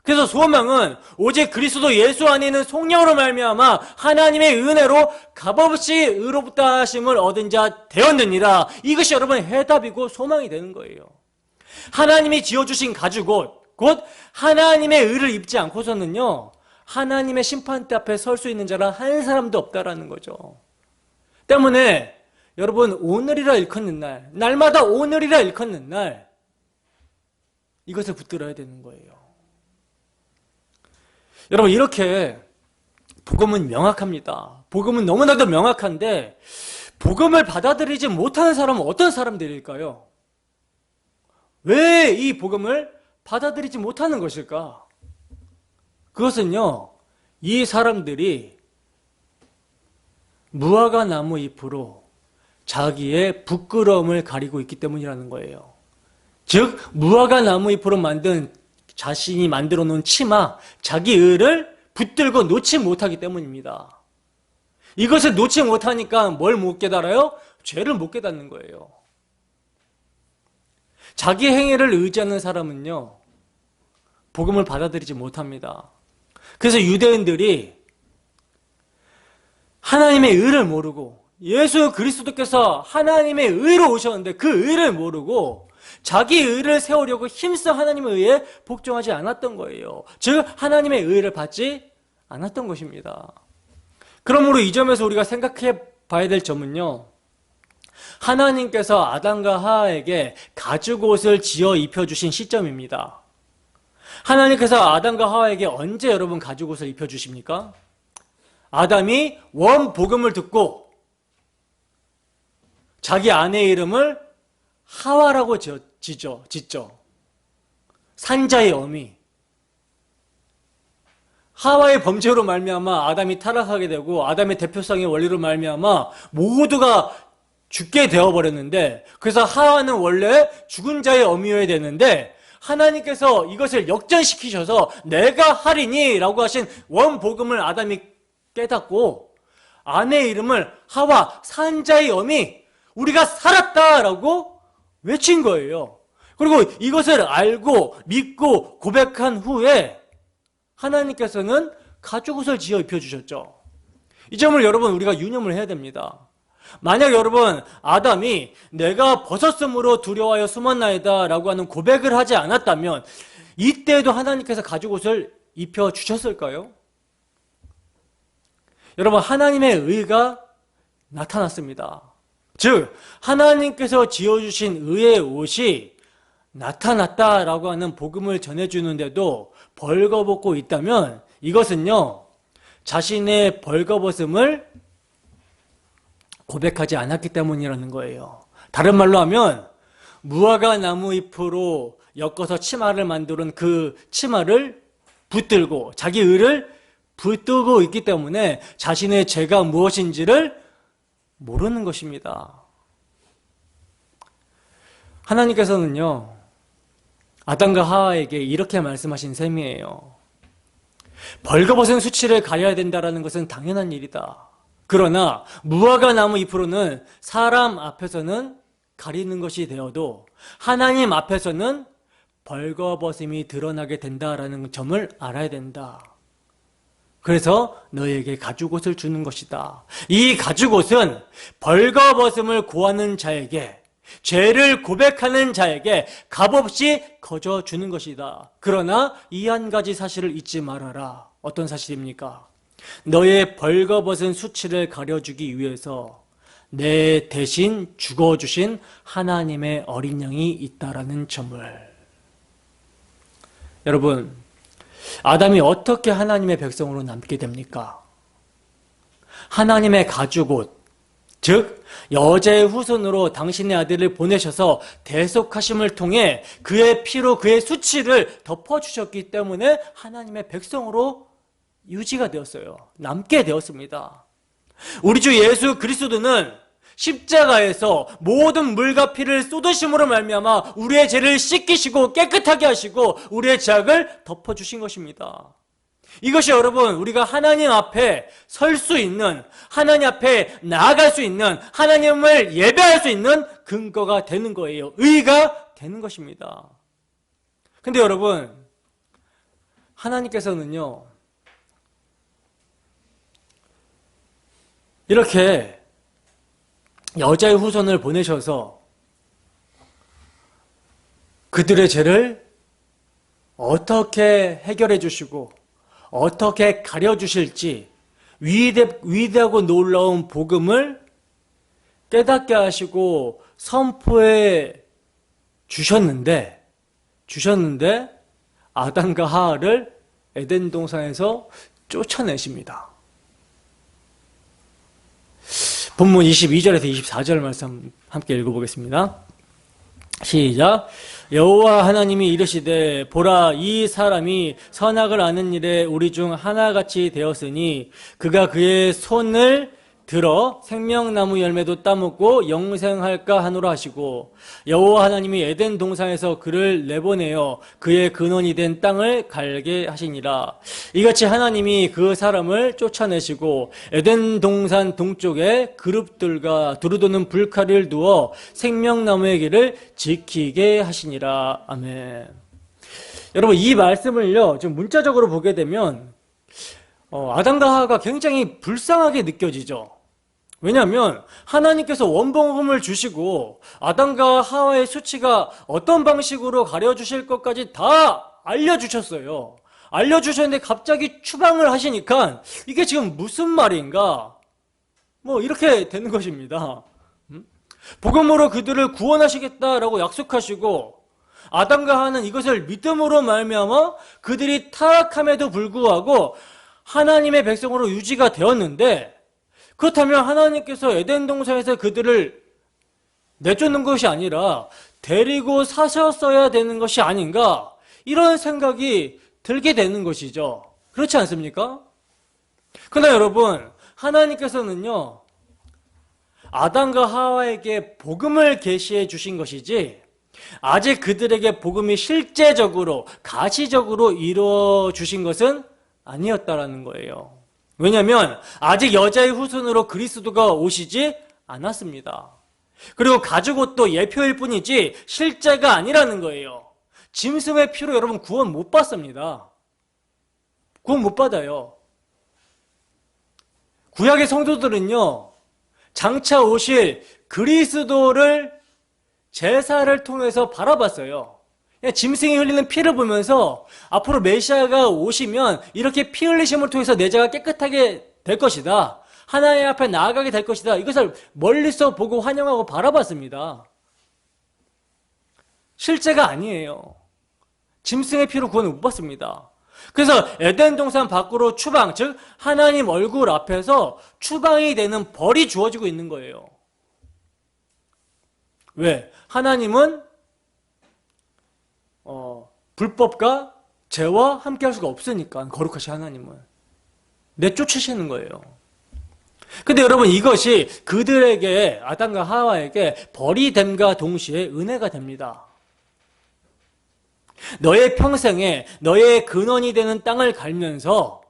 그래서 소망은 오직 그리스도 예수 안에 있는 성령으로 말미암아 하나님의 은혜로 값없이 의롭다 하심을 얻은 자 되었느니라. 이것이 여러분 해답이고 소망이 되는 거예요. 하나님이 지어주신 가죽옷, 곧 하나님의 의를 입지 않고서는요 하나님의 심판대 앞에 설 수 있는 자란 한 사람도 없다라는 거죠. 때문에 여러분 오늘이라 일컫는 날, 날마다 오늘이라 일컫는 날 이것을 붙들어야 되는 거예요. 여러분 이렇게 복음은 명확합니다. 복음은 너무나도 명확한데 복음을 받아들이지 못하는 사람은 어떤 사람들일까요? 왜 이 복음을 받아들이지 못하는 것일까? 그것은요 이 사람들이 무화과 나무 잎으로 자기의 부끄러움을 가리고 있기 때문이라는 거예요. 즉 무화과 나무 잎으로 만든 자신이 만들어 놓은 치마, 자기 의를 붙들고 놓지 못하기 때문입니다. 이것을 놓지 못하니까 뭘 못 깨달아요? 죄를 못 깨닫는 거예요. 자기 행위를 의지하는 사람은요 복음을 받아들이지 못합니다. 그래서 유대인들이 하나님의 의를 모르고 예수 그리스도께서 하나님의 의로 오셨는데 그 의를 모르고 자기 의를 세우려고 힘써 하나님의 의에 복종하지 않았던 거예요. 즉 하나님의 의를 받지 않았던 것입니다. 그러므로 이 점에서 우리가 생각해 봐야 될 점은요 하나님께서 아담과 하와에게 가죽옷을 지어 입혀주신 시점입니다. 하나님께서 아담과 하와에게 언제 여러분 가죽옷을 입혀주십니까? 아담이 원복음을 듣고 자기 아내의 이름을 하와라고 짓죠. 산자의 어미. 하와의 범죄로 말미암아 아담이 타락하게 되고 아담의 대표성의 원리로 말미암아 모두가 죽게 되어버렸는데 그래서 하와는 원래 죽은 자의 어미여야 되는데 하나님께서 이것을 역전시키셔서 내가 하리니 라고 하신 원복음을 아담이 깨닫고 아내의 이름을 하와, 산자의 어미, 우리가 살았다라고 외친 거예요. 그리고 이것을 알고 믿고 고백한 후에 하나님께서는 가죽옷을 지어 입혀주셨죠. 이 점을 여러분 우리가 유념을 해야 됩니다. 만약 여러분 아담이 내가 벗었으므로 두려워하여 숨었나이다 라고 하는 고백을 하지 않았다면 이때에도 하나님께서 가죽옷을 입혀주셨을까요? 여러분 하나님의 의가 나타났습니다. 즉 하나님께서 지어주신 의의 옷이 나타났다라고 하는 복음을 전해주는데도 벌거벗고 있다면 이것은요, 자신의 벌거벗음을 고백하지 않았기 때문이라는 거예요. 다른 말로 하면 무화과 나무 잎으로 엮어서 치마를 만드는 그 치마를 붙들고 자기 의를 붙들고 있기 때문에 자신의 죄가 무엇인지를 모르는 것입니다. 하나님께서는요, 아담과 하와에게 이렇게 말씀하신 셈이에요. 벌거벗은 수치를 가려야 된다는 것은 당연한 일이다. 그러나 무화과 나무 잎으로는 사람 앞에서는 가리는 것이 되어도 하나님 앞에서는 벌거벗음이 드러나게 된다라는 점을 알아야 된다. 그래서 너에게 가죽옷을 주는 것이다. 이 가죽옷은 벌거벗음을 고하는 자에게, 죄를 고백하는 자에게 값없이 거저 주는 것이다. 그러나 이 한 가지 사실을 잊지 말아라. 어떤 사실입니까? 너의 벌거벗은 수치를 가려주기 위해서 내 대신 죽어주신 하나님의 어린 양이 있다라는 점을. 여러분, 아담이 어떻게 하나님의 백성으로 남게 됩니까? 하나님의 가죽옷, 즉 여자의 후손으로 당신의 아들을 보내셔서 대속하심을 통해 그의 피로 그의 수치를 덮어주셨기 때문에 하나님의 백성으로 유지가 되었어요. 남게 되었습니다. 우리 주 예수 그리스도는 십자가에서 모든 물과 피를 쏟으심으로 말미암아 우리의 죄를 씻기시고 깨끗하게 하시고 우리의 죄악을 덮어주신 것입니다. 이것이 여러분, 우리가 하나님 앞에 설 수 있는, 하나님 앞에 나아갈 수 있는, 하나님을 예배할 수 있는 근거가 되는 거예요. 의가 되는 것입니다. 근데 여러분, 하나님께서는요, 이렇게 여자의 후손을 보내셔서 그들의 죄를 어떻게 해결해 주시고 어떻게 가려주실지 위대하고 놀라운 복음을 깨닫게 하시고 선포해 주셨는데 아담과 하와를 에덴 동산에서 쫓아내십니다. 본문 22절에서 24절 말씀 함께 읽어보겠습니다. 시작. 여호와 하나님이 이르시되 보라, 이 사람이 선악을 아는 일에 우리 중 하나같이 되었으니 그가 그의 손을 들어 생명나무 열매도 따먹고 영생할까 하노라 하시고, 여호와 하나님이 에덴 동산에서 그를 내보내어 그의 근원이 된 땅을 갈게 하시니라. 이같이 하나님이 그 사람을 쫓아내시고 에덴 동산 동쪽에 그룹들과 두루도는 불칼을 두어 생명나무의 길을 지키게 하시니라. 아멘. 여러분, 이 말씀을요 좀 문자적으로 보게 되면 아담과 하와가 굉장히 불쌍하게 느껴지죠. 왜냐하면 하나님께서 원복음을 주시고 아담과 하와의 수치가 어떤 방식으로 가려주실 것까지 다 알려주셨어요. 알려주셨는데 갑자기 추방을 하시니까 이게 지금 무슨 말인가? 이렇게 되는 것입니다. 복음으로 그들을 구원하시겠다라고 약속하시고 아담과 하와는 이것을 믿음으로 말미암아 그들이 타락함에도 불구하고 하나님의 백성으로 유지가 되었는데, 그렇다면 하나님께서 에덴 동산에서 그들을 내쫓는 것이 아니라 데리고 사셨어야 되는 것이 아닌가, 이런 생각이 들게 되는 것이죠. 그렇지 않습니까? 그러나 여러분, 하나님께서는요 아담과 하와에게 복음을 계시해 주신 것이지 아직 그들에게 복음이 실제적으로 가시적으로 이루어 주신 것은 아니었다라는 거예요. 왜냐하면 아직 여자의 후손으로 그리스도가 오시지 않았습니다. 그리고 가죽옷도 예표일 뿐이지 실제가 아니라는 거예요. 짐승의 피로 여러분 구원 못 받습니다. 구원 못 받아요. 구약의 성도들은요 장차 오실 그리스도를 제사를 통해서 바라봤어요. 짐승이 흘리는 피를 보면서 앞으로 메시아가 오시면 이렇게 피 흘리심을 통해서 내 죄가 깨끗하게 될 것이다, 하나님 앞에 나아가게 될 것이다, 이것을 멀리서 보고 환영하고 바라봤습니다. 실제가 아니에요. 짐승의 피로 구원을 못 받습니다. 그래서 에덴 동산 밖으로 추방, 즉 하나님 얼굴 앞에서 추방이 되는 벌이 주어지고 있는 거예요. 왜? 하나님은 불법과 죄와 함께 할 수가 없으니까, 거룩하신 하나님은 내쫓으시는 거예요. 근데 여러분, 이것이 그들에게, 아담과 하와에게 벌이 됨과 동시에 은혜가 됩니다. 너의 평생에 너의 근원이 되는 땅을 갈면서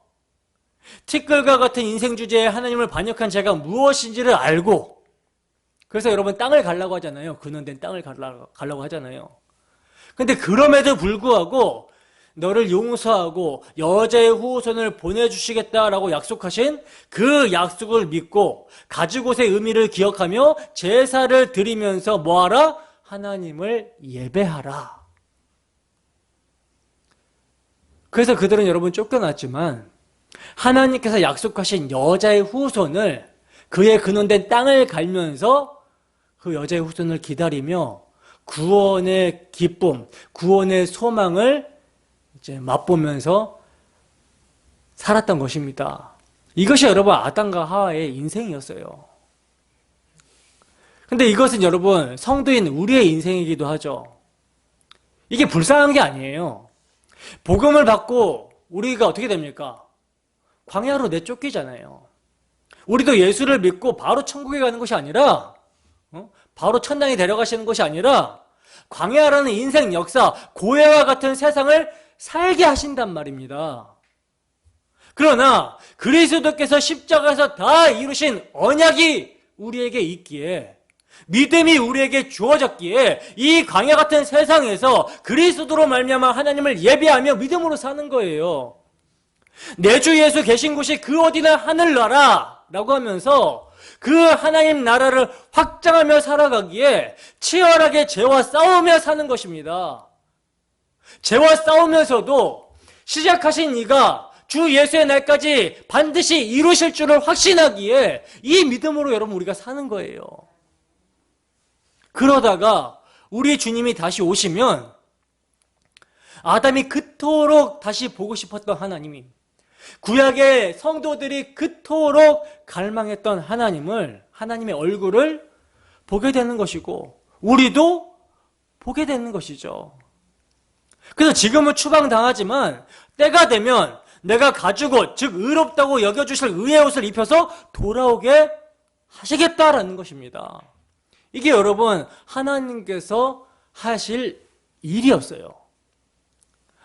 티끌과 같은 인생 주제에 하나님을 반역한 죄가 무엇인지를 알고, 그래서 여러분 땅을 가려고 하잖아요. 근원된 땅을 가려고 하잖아요. 근데 그럼에도 불구하고 너를 용서하고 여자의 후손을 보내주시겠다라고 약속하신 그 약속을 믿고 가죽옷의 의미를 기억하며 제사를 드리면서 뭐하라? 하나님을 예배하라. 그래서 그들은 여러분 쫓겨났지만 하나님께서 약속하신 여자의 후손을, 그의 근원된 땅을 갈면서 그 여자의 후손을 기다리며 구원의 기쁨, 구원의 소망을 이제 맛보면서 살았던 것입니다. 이것이 여러분 아담과 하와의 인생이었어요. 근데 이것은 여러분 성도인 우리의 인생이기도 하죠. 이게 불쌍한 게 아니에요. 복음을 받고 우리가 어떻게 됩니까? 광야로 내쫓기잖아요. 우리도 예수를 믿고 바로 천국에 가는 것이 아니라, 바로 천당에 데려가시는 것이 아니라 광야라는 인생 역사, 고해와 같은 세상을 살게 하신단 말입니다. 그러나 그리스도께서 십자가에서 다 이루신 언약이 우리에게 있기에, 믿음이 우리에게 주어졌기에 이 광야 같은 세상에서 그리스도로 말미암아 하나님을 예배하며 믿음으로 사는 거예요. 내 주 예수 계신 곳이 그 어디나 하늘나라라고 하면서 그 하나님 나라를 확장하며 살아가기에 치열하게 죄와 싸우며 사는 것입니다. 죄와 싸우면서도 시작하신 이가 주 예수의 날까지 반드시 이루실 줄을 확신하기에 이 믿음으로 여러분 우리가 사는 거예요. 그러다가 우리 주님이 다시 오시면 아담이 그토록 다시 보고 싶었던 하나님이, 구약의 성도들이 그토록 갈망했던 하나님의 얼굴을 보게 되는 것이고 우리도 보게 되는 것이죠. 그래서 지금은 추방당하지만 때가 되면 내가 가죽옷, 즉 의롭다고 여겨주실 의의 옷을 입혀서 돌아오게 하시겠다라는 것입니다. 이게 여러분 하나님께서 하실 일이었어요.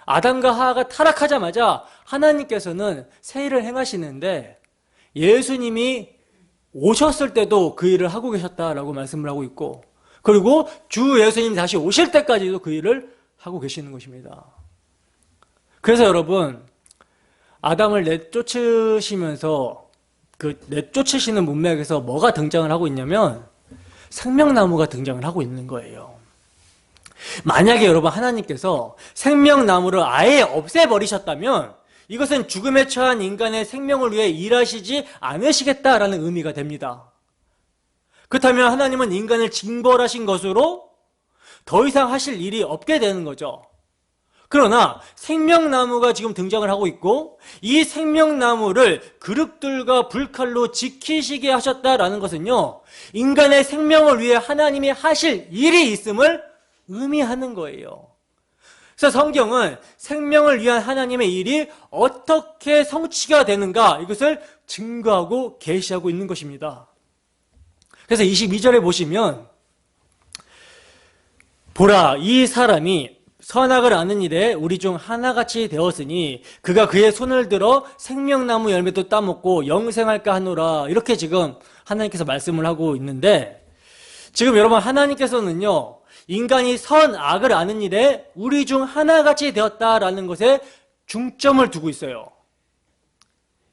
아담과 하와가 타락하자마자 하나님께서는 새 일을 행하시는데 예수님이 오셨을 때도 그 일을 하고 계셨다라고 말씀을 하고 있고, 그리고 주 예수님이 다시 오실 때까지도 그 일을 하고 계시는 것입니다. 그래서 여러분 아담을 내쫓으시면서 그 내쫓으시는 문맥에서 뭐가 등장을 하고 있냐면 생명나무가 등장을 하고 있는 거예요. 만약에 여러분 하나님께서 생명나무를 아예 없애버리셨다면 이것은 죽음에 처한 인간의 생명을 위해 일하시지 않으시겠다라는 의미가 됩니다. 그렇다면 하나님은 인간을 징벌하신 것으로 더 이상 하실 일이 없게 되는 거죠. 그러나 생명나무가 지금 등장을 하고 있고 이 생명나무를 그릇들과 불칼로 지키시게 하셨다라는 것은요, 인간의 생명을 위해 하나님이 하실 일이 있음을 의미하는 거예요. 그래서 성경은 생명을 위한 하나님의 일이 어떻게 성취가 되는가, 이것을 증거하고 계시하고 있는 것입니다. 그래서 22절에 보시면 보라, 이 사람이 선악을 아는 일에 우리 중 하나같이 되었으니 그가 그의 손을 들어 생명나무 열매도 따먹고 영생할까 하노라, 이렇게 지금 하나님께서 말씀을 하고 있는데, 지금 여러분 하나님께서는요 인간이 선악을 아는 일에 우리 중 하나같이 되었다라는 것에 중점을 두고 있어요.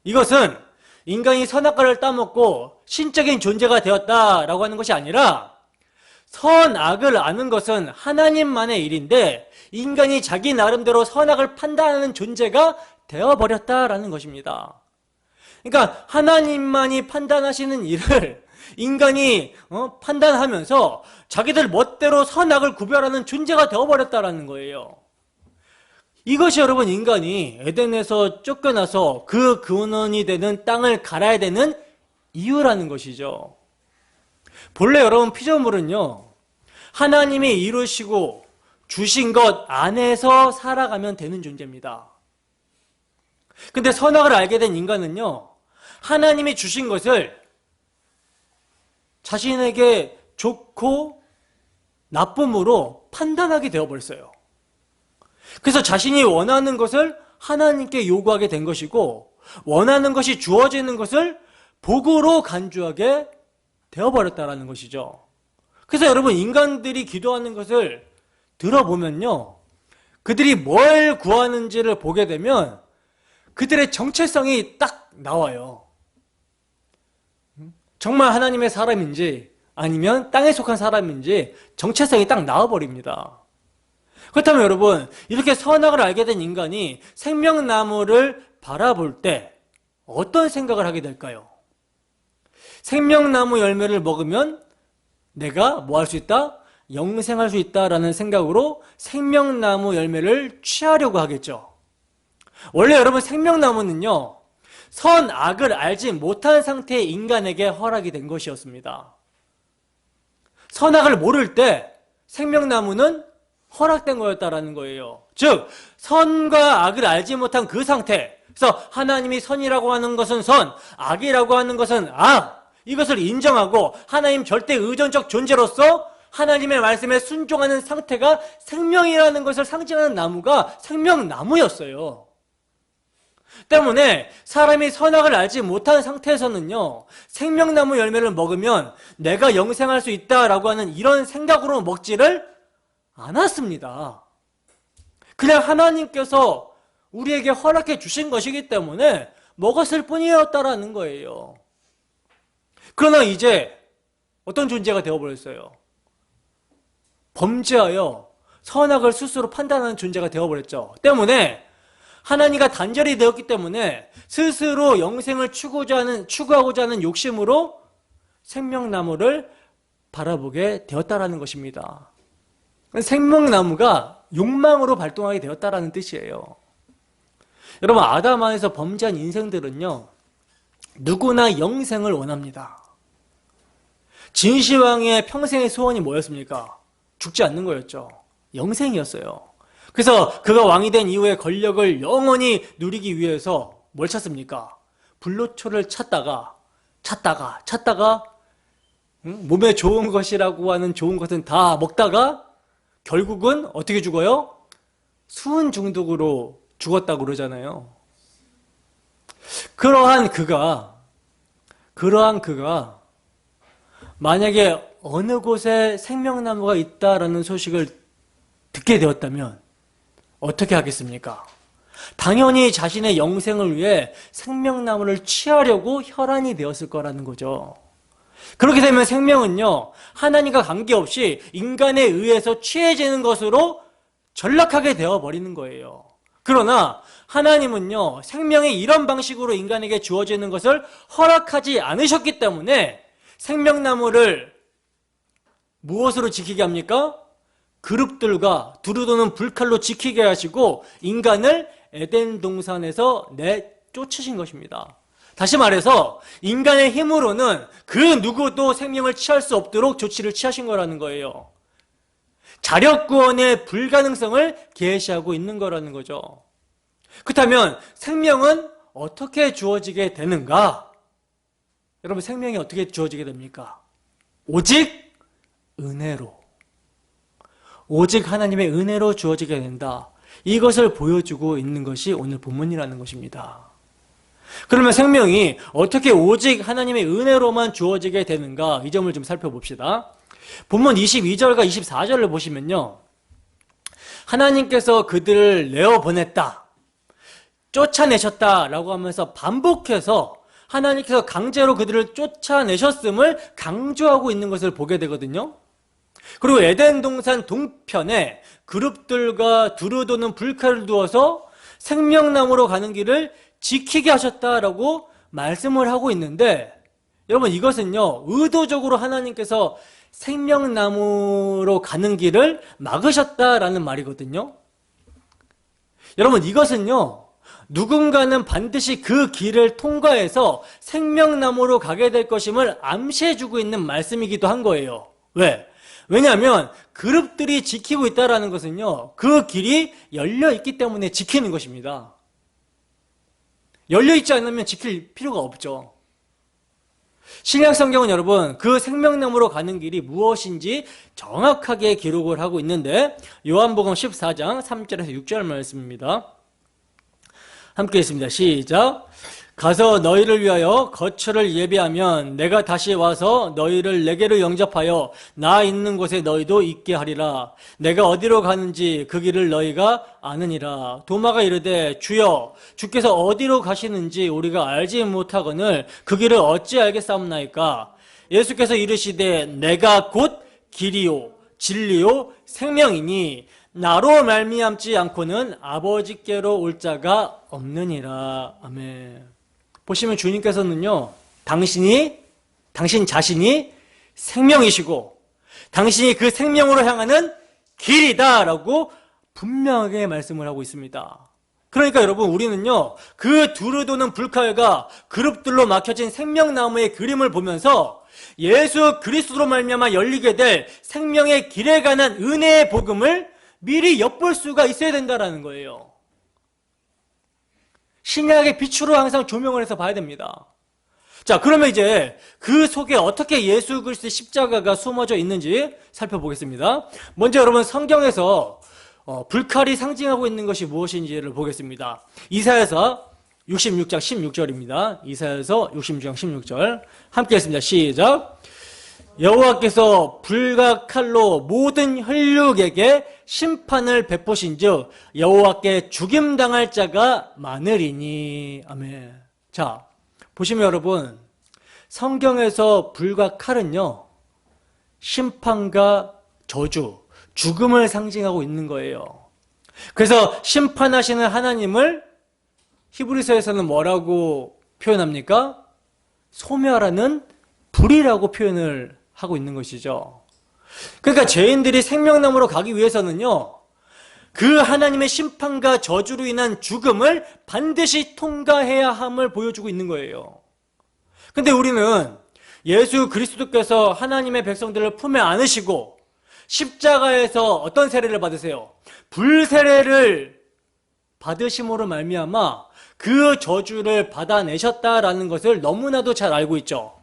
이것은 인간이 선악과를 따먹고 신적인 존재가 되었다라고 하는 것이 아니라, 선악을 아는 것은 하나님만의 일인데 인간이 자기 나름대로 선악을 판단하는 존재가 되어버렸다라는 것입니다. 그러니까 하나님만이 판단하시는 일을 인간이 판단하면서 자기들 멋대로 선악을 구별하는 존재가 되어버렸다라는 거예요. 이것이 여러분 인간이 에덴에서 쫓겨나서 그 근원이 되는 땅을 갈아야 되는 이유라는 것이죠. 본래 여러분 피조물은요, 하나님이 이루시고 주신 것 안에서 살아가면 되는 존재입니다. 근데 선악을 알게 된 인간은요, 하나님이 주신 것을 자신에게 좋고 나쁨으로 판단하게 되어버렸어요. 그래서 자신이 원하는 것을 하나님께 요구하게 된 것이고, 원하는 것이 주어지는 것을 복으로 간주하게 되어버렸다는 것이죠. 그래서 여러분, 인간들이 기도하는 것을 들어보면요, 그들이 뭘 구하는지를 보게 되면 그들의 정체성이 딱 나와요. 정말 하나님의 사람인지 아니면 땅에 속한 사람인지 정체성이 딱 나와버립니다. 그렇다면 여러분, 이렇게 선악을 알게 된 인간이 생명나무를 바라볼 때 어떤 생각을 하게 될까요? 생명나무 열매를 먹으면 내가 뭐 할 수 있다? 영생할 수 있다라는 생각으로 생명나무 열매를 취하려고 하겠죠. 원래 여러분, 생명나무는요, 선악을 알지 못한 상태의 인간에게 허락이 된 것이었습니다. 선악을 모를 때 생명나무는 허락된 거였다라는 거예요. 즉, 선과 악을 알지 못한 그 상태, 그래서 하나님이 선이라고 하는 것은 선, 악이라고 하는 것은 악, 이것을 인정하고 하나님 절대 의존적 존재로서 하나님의 말씀에 순종하는 상태가 생명이라는 것을 상징하는 나무가 생명나무였어요. 때문에 사람이 선악을 알지 못한 상태에서는요, 생명나무 열매를 먹으면 내가 영생할 수 있다라고 하는 이런 생각으로 먹지를 않았습니다. 그냥 하나님께서 우리에게 허락해 주신 것이기 때문에 먹었을 뿐이었다라는 거예요. 그러나 이제 어떤 존재가 되어버렸어요? 범죄하여 선악을 스스로 판단하는 존재가 되어버렸죠. 때문에 하나님과 단절이 되었기 때문에 스스로 영생을 추구하고자 하는 욕심으로 생명나무를 바라보게 되었다라는 것입니다. 생명나무가 욕망으로 발동하게 되었다라는 뜻이에요. 여러분, 아담 안에서 범죄한 인생들은요, 누구나 영생을 원합니다. 진시황의 평생의 소원이 뭐였습니까? 죽지 않는 거였죠. 영생이었어요. 그래서 그가 왕이 된 이후에 권력을 영원히 누리기 위해서 뭘 찾습니까? 불로초를 찾다가 몸에 좋은 것이라고 하는 좋은 것은 다 먹다가 결국은 어떻게 죽어요? 수은 중독으로 죽었다고 그러잖아요. 그러한 그가 만약에 어느 곳에 생명나무가 있다라는 소식을 듣게 되었다면 어떻게 하겠습니까? 당연히 자신의 영생을 위해 생명나무를 취하려고 혈안이 되었을 거라는 거죠. 그렇게 되면 생명은요, 하나님과 관계없이 인간에 의해서 취해지는 것으로 전락하게 되어버리는 거예요. 그러나 하나님은요, 생명이 이런 방식으로 인간에게 주어지는 것을 허락하지 않으셨기 때문에 생명나무를 무엇으로 지키게 합니까? 그룹들과 두루도는 불칼로 지키게 하시고 인간을 에덴 동산에서 내쫓으신 것입니다. 다시 말해서 인간의 힘으로는 그 누구도 생명을 취할 수 없도록 조치를 취하신 거라는 거예요. 자력구원의 불가능성을 계시하고 있는 거라는 거죠. 그렇다면 생명은 어떻게 주어지게 되는가? 여러분, 생명이 어떻게 주어지게 됩니까? 오직 은혜로. 오직 하나님의 은혜로 주어지게 된다. 이것을 보여주고 있는 것이 오늘 본문이라는 것입니다. 그러면 생명이 어떻게 오직 하나님의 은혜로만 주어지게 되는가? 이 점을 좀 살펴봅시다. 본문 22절과 24절을 보시면요, 하나님께서 그들을 내어보냈다, 쫓아내셨다라고 하면서 반복해서 하나님께서 강제로 그들을 쫓아내셨음을 강조하고 있는 것을 보게 되거든요. 그리고 에덴 동산 동편에 그룹들과 두루도는 불칼을 두어서 생명나무로 가는 길을 지키게 하셨다라고 말씀을 하고 있는데, 여러분, 이것은요, 의도적으로 하나님께서 생명나무로 가는 길을 막으셨다라는 말이거든요. 여러분, 이것은요, 누군가는 반드시 그 길을 통과해서 생명나무로 가게 될 것임을 암시해주고 있는 말씀이기도 한 거예요. 왜? 왜냐하면 그룹들이 지키고 있다는 것은요, 그 길이 열려있기 때문에 지키는 것입니다. 열려있지 않으면 지킬 필요가 없죠. 신약 성경은 여러분, 그 생명나무로 가는 길이 무엇인지 정확하게 기록을 하고 있는데, 요한복음 14장 3절에서 6절 말씀입니다. 함께 있습니다. 시작. 가서 너희를 위하여 거처를 예비하면 내가 다시 와서 너희를 내게로 영접하여 나 있는 곳에 너희도 있게 하리라. 내가 어디로 가는지 그 길을 너희가 아느니라. 도마가 이르되 주여 주께서 어디로 가시는지 우리가 알지 못하거늘 그 길을 어찌 알겠사옵나이까. 예수께서 이르시되 내가 곧 길이요 진리요 생명이니 나로 말미암지 않고는 아버지께로 올 자가 없느니라. 아멘. 보시면 주님께서는요, 당신 자신이 생명이시고 당신이 그 생명으로 향하는 길이다라고 분명하게 말씀을 하고 있습니다. 그러니까 여러분, 우리는요, 그 두루 도는 불칼과 그룹들로 막혀진 생명나무의 그림을 보면서 예수 그리스도로 말미암아 열리게 될 생명의 길에 관한 은혜의 복음을 미리 엿볼 수가 있어야 된다는 거예요. 신약의 빛으로 항상 조명을 해서 봐야 됩니다. 자, 그러면 이제 그 속에 어떻게 예수 그리스도의 십자가가 숨어져 있는지 살펴보겠습니다. 먼저 여러분, 성경에서 불칼이 상징하고 있는 것이 무엇인지를 보겠습니다. 이사야서 66장 16절입니다. 이사야서 66장 16절 함께 했습니다. 시작. 여호와께서 불과 칼로 모든 혈육에게 심판을 베푸신즉 여호와께 죽임당할 자가 많으리니. 아멘. 자, 보시면 여러분, 성경에서 불과 칼은요, 심판과 저주, 죽음을 상징하고 있는 거예요. 그래서 심판하시는 하나님을 히브리서에서는 뭐라고 표현합니까? 소멸하는 불이라고 표현을 하고 있는 것이죠. 그러니까 죄인들이 생명나무로 가기 위해서는요, 그 하나님의 심판과 저주로 인한 죽음을 반드시 통과해야 함을 보여주고 있는 거예요. 근데 우리는 예수 그리스도께서 하나님의 백성들을 품에 안으시고 십자가에서 어떤 세례를 받으세요? 불세례를 받으심으로 말미암아 그 저주를 받아내셨다라는 것을 너무나도 잘 알고 있죠.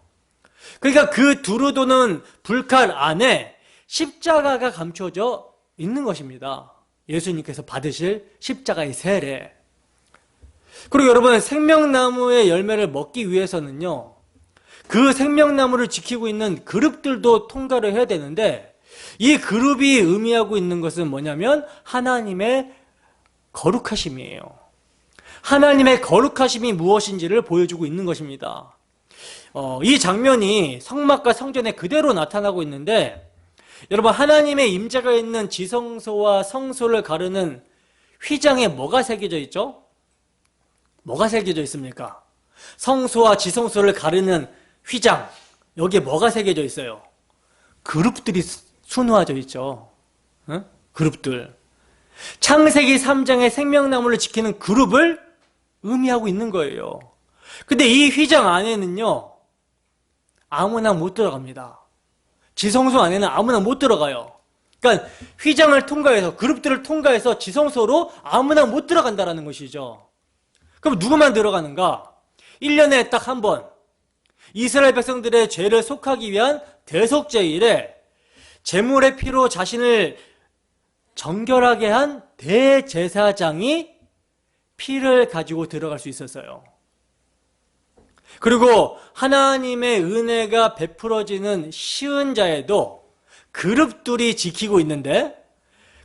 그러니까 그 두루 도는 불칼 안에 십자가가 감춰져 있는 것입니다. 예수님께서 받으실 십자가의 세례. 그리고 여러분, 생명나무의 열매를 먹기 위해서는요, 그 생명나무를 지키고 있는 그룹들도 통과를 해야 되는데, 이 그룹이 의미하고 있는 것은 뭐냐면 하나님의 거룩하심이에요. 하나님의 거룩하심이 무엇인지를 보여주고 있는 것입니다. 이 장면이 성막과 성전에 그대로 나타나고 있는데, 여러분, 하나님의 임재가 있는 지성소와 성소를 가르는 휘장에 뭐가 새겨져 있죠? 뭐가 새겨져 있습니까? 성소와 지성소를 가르는 휘장, 여기에 뭐가 새겨져 있어요? 그룹들이 수놓아져 있죠. 응? 그룹들. 창세기 3장의 생명나무를 지키는 그룹을 의미하고 있는 거예요. 근데 이 휘장 안에는요, 아무나 못 들어갑니다. 지성소 안에는 아무나 못 들어가요. 그러니까 휘장을 통과해서, 그룹들을 통과해서 지성소로 아무나 못 들어간다는 것이죠. 그럼 누구만 들어가는가? 1년에 딱 한 번 이스라엘 백성들의 죄를 속하기 위한 대속죄일에 제물의 피로 자신을 정결하게 한 대제사장이 피를 가지고 들어갈 수 있었어요. 그리고 하나님의 은혜가 베풀어지는 시은자에도 그룹들이 지키고 있는데,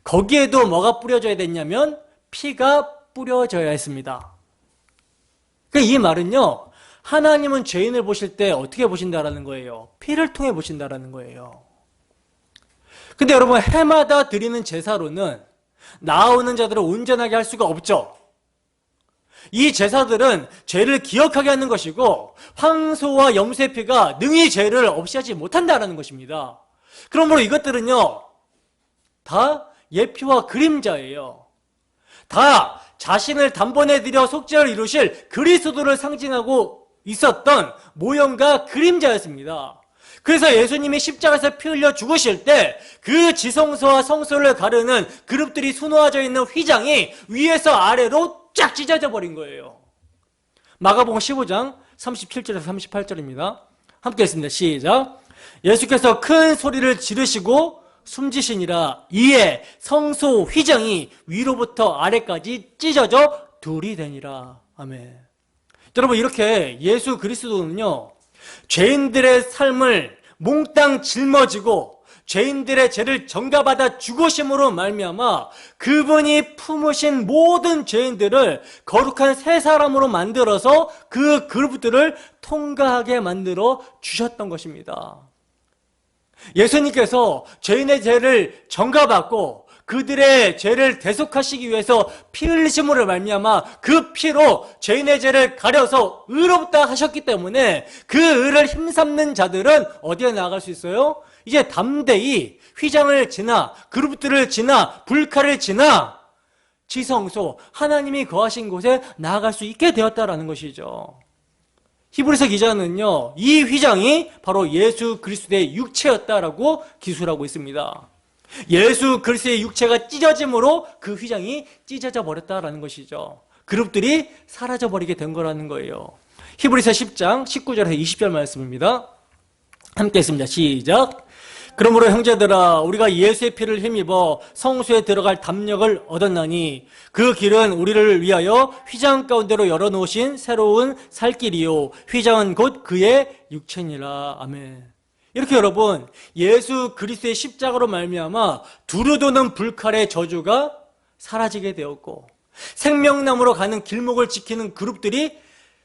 거기에도 뭐가 뿌려져야 됐냐면 피가 뿌려져야 했습니다. 이 말은요, 하나님은 죄인을 보실 때 어떻게 보신다라는 거예요? 피를 통해 보신다라는 거예요. 근데 여러분, 해마다 드리는 제사로는 나오는 자들을 온전하게 할 수가 없죠. 이 제사들은 죄를 기억하게 하는 것이고, 황소와 염소의 피가 능히 죄를 없이 하지 못한다는 것입니다. 그러므로 이것들은요, 다 예표와 그림자예요. 다 자신을 단번에 들여 속죄를 이루실 그리스도를 상징하고 있었던 모형과 그림자였습니다. 그래서 예수님이 십자가에서 피 흘려 죽으실 때 그 지성소와 성소를 가르는 그룹들이 수놓아져 있는 휘장이 위에서 아래로 쫙 찢어져 버린 거예요. 마가복음 15장 37절에서 38절입니다. 함께 했습니다. 시작. 예수께서 큰 소리를 지르시고 숨지시니라. 이에 성소 휘장이 위로부터 아래까지 찢어져 둘이 되니라. 아멘. 여러분, 이렇게 예수 그리스도는요, 죄인들의 삶을 몽땅 짊어지고 죄인들의 죄를 전가받아 죽으심으로 말미암아 그분이 품으신 모든 죄인들을 거룩한 새 사람으로 만들어서 그 그룹들을 통과하게 만들어 주셨던 것입니다. 예수님께서 죄인의 죄를 전가받고 그들의 죄를 대속하시기 위해서 피 흘리심으로 말미암아 그 피로 죄인의 죄를 가려서 의롭다 하셨기 때문에 그 의를 힘삼는 자들은 어디에 나아갈 수 있어요? 이제 담대히 휘장을 지나 그룹들을 지나 불칼을 지나 지성소 하나님이 거하신 곳에 나아갈 수 있게 되었다라는 것이죠. 히브리서 기자는요, 이 휘장이 바로 예수 그리스도의 육체였다라고 기술하고 있습니다. 예수 그리스도의 육체가 찢어짐으로 그 휘장이 찢어져 버렸다라는 것이죠. 그룹들이 사라져 버리게 된 거라는 거예요. 히브리서 10장 19절에서 20절 말씀입니다. 함께 했습니다. 시작. 그러므로 형제들아, 우리가 예수의 피를 힘입어 성소에 들어갈 담력을 얻었나니 그 길은 우리를 위하여 휘장 가운데로 열어놓으신 새로운 살 길이요 휘장은 곧 그의 육체니라. 아멘. 이렇게 여러분, 예수 그리스도의 십자가로 말미암아 두루도는 불칼의 저주가 사라지게 되었고 생명나무로 가는 길목을 지키는 그룹들이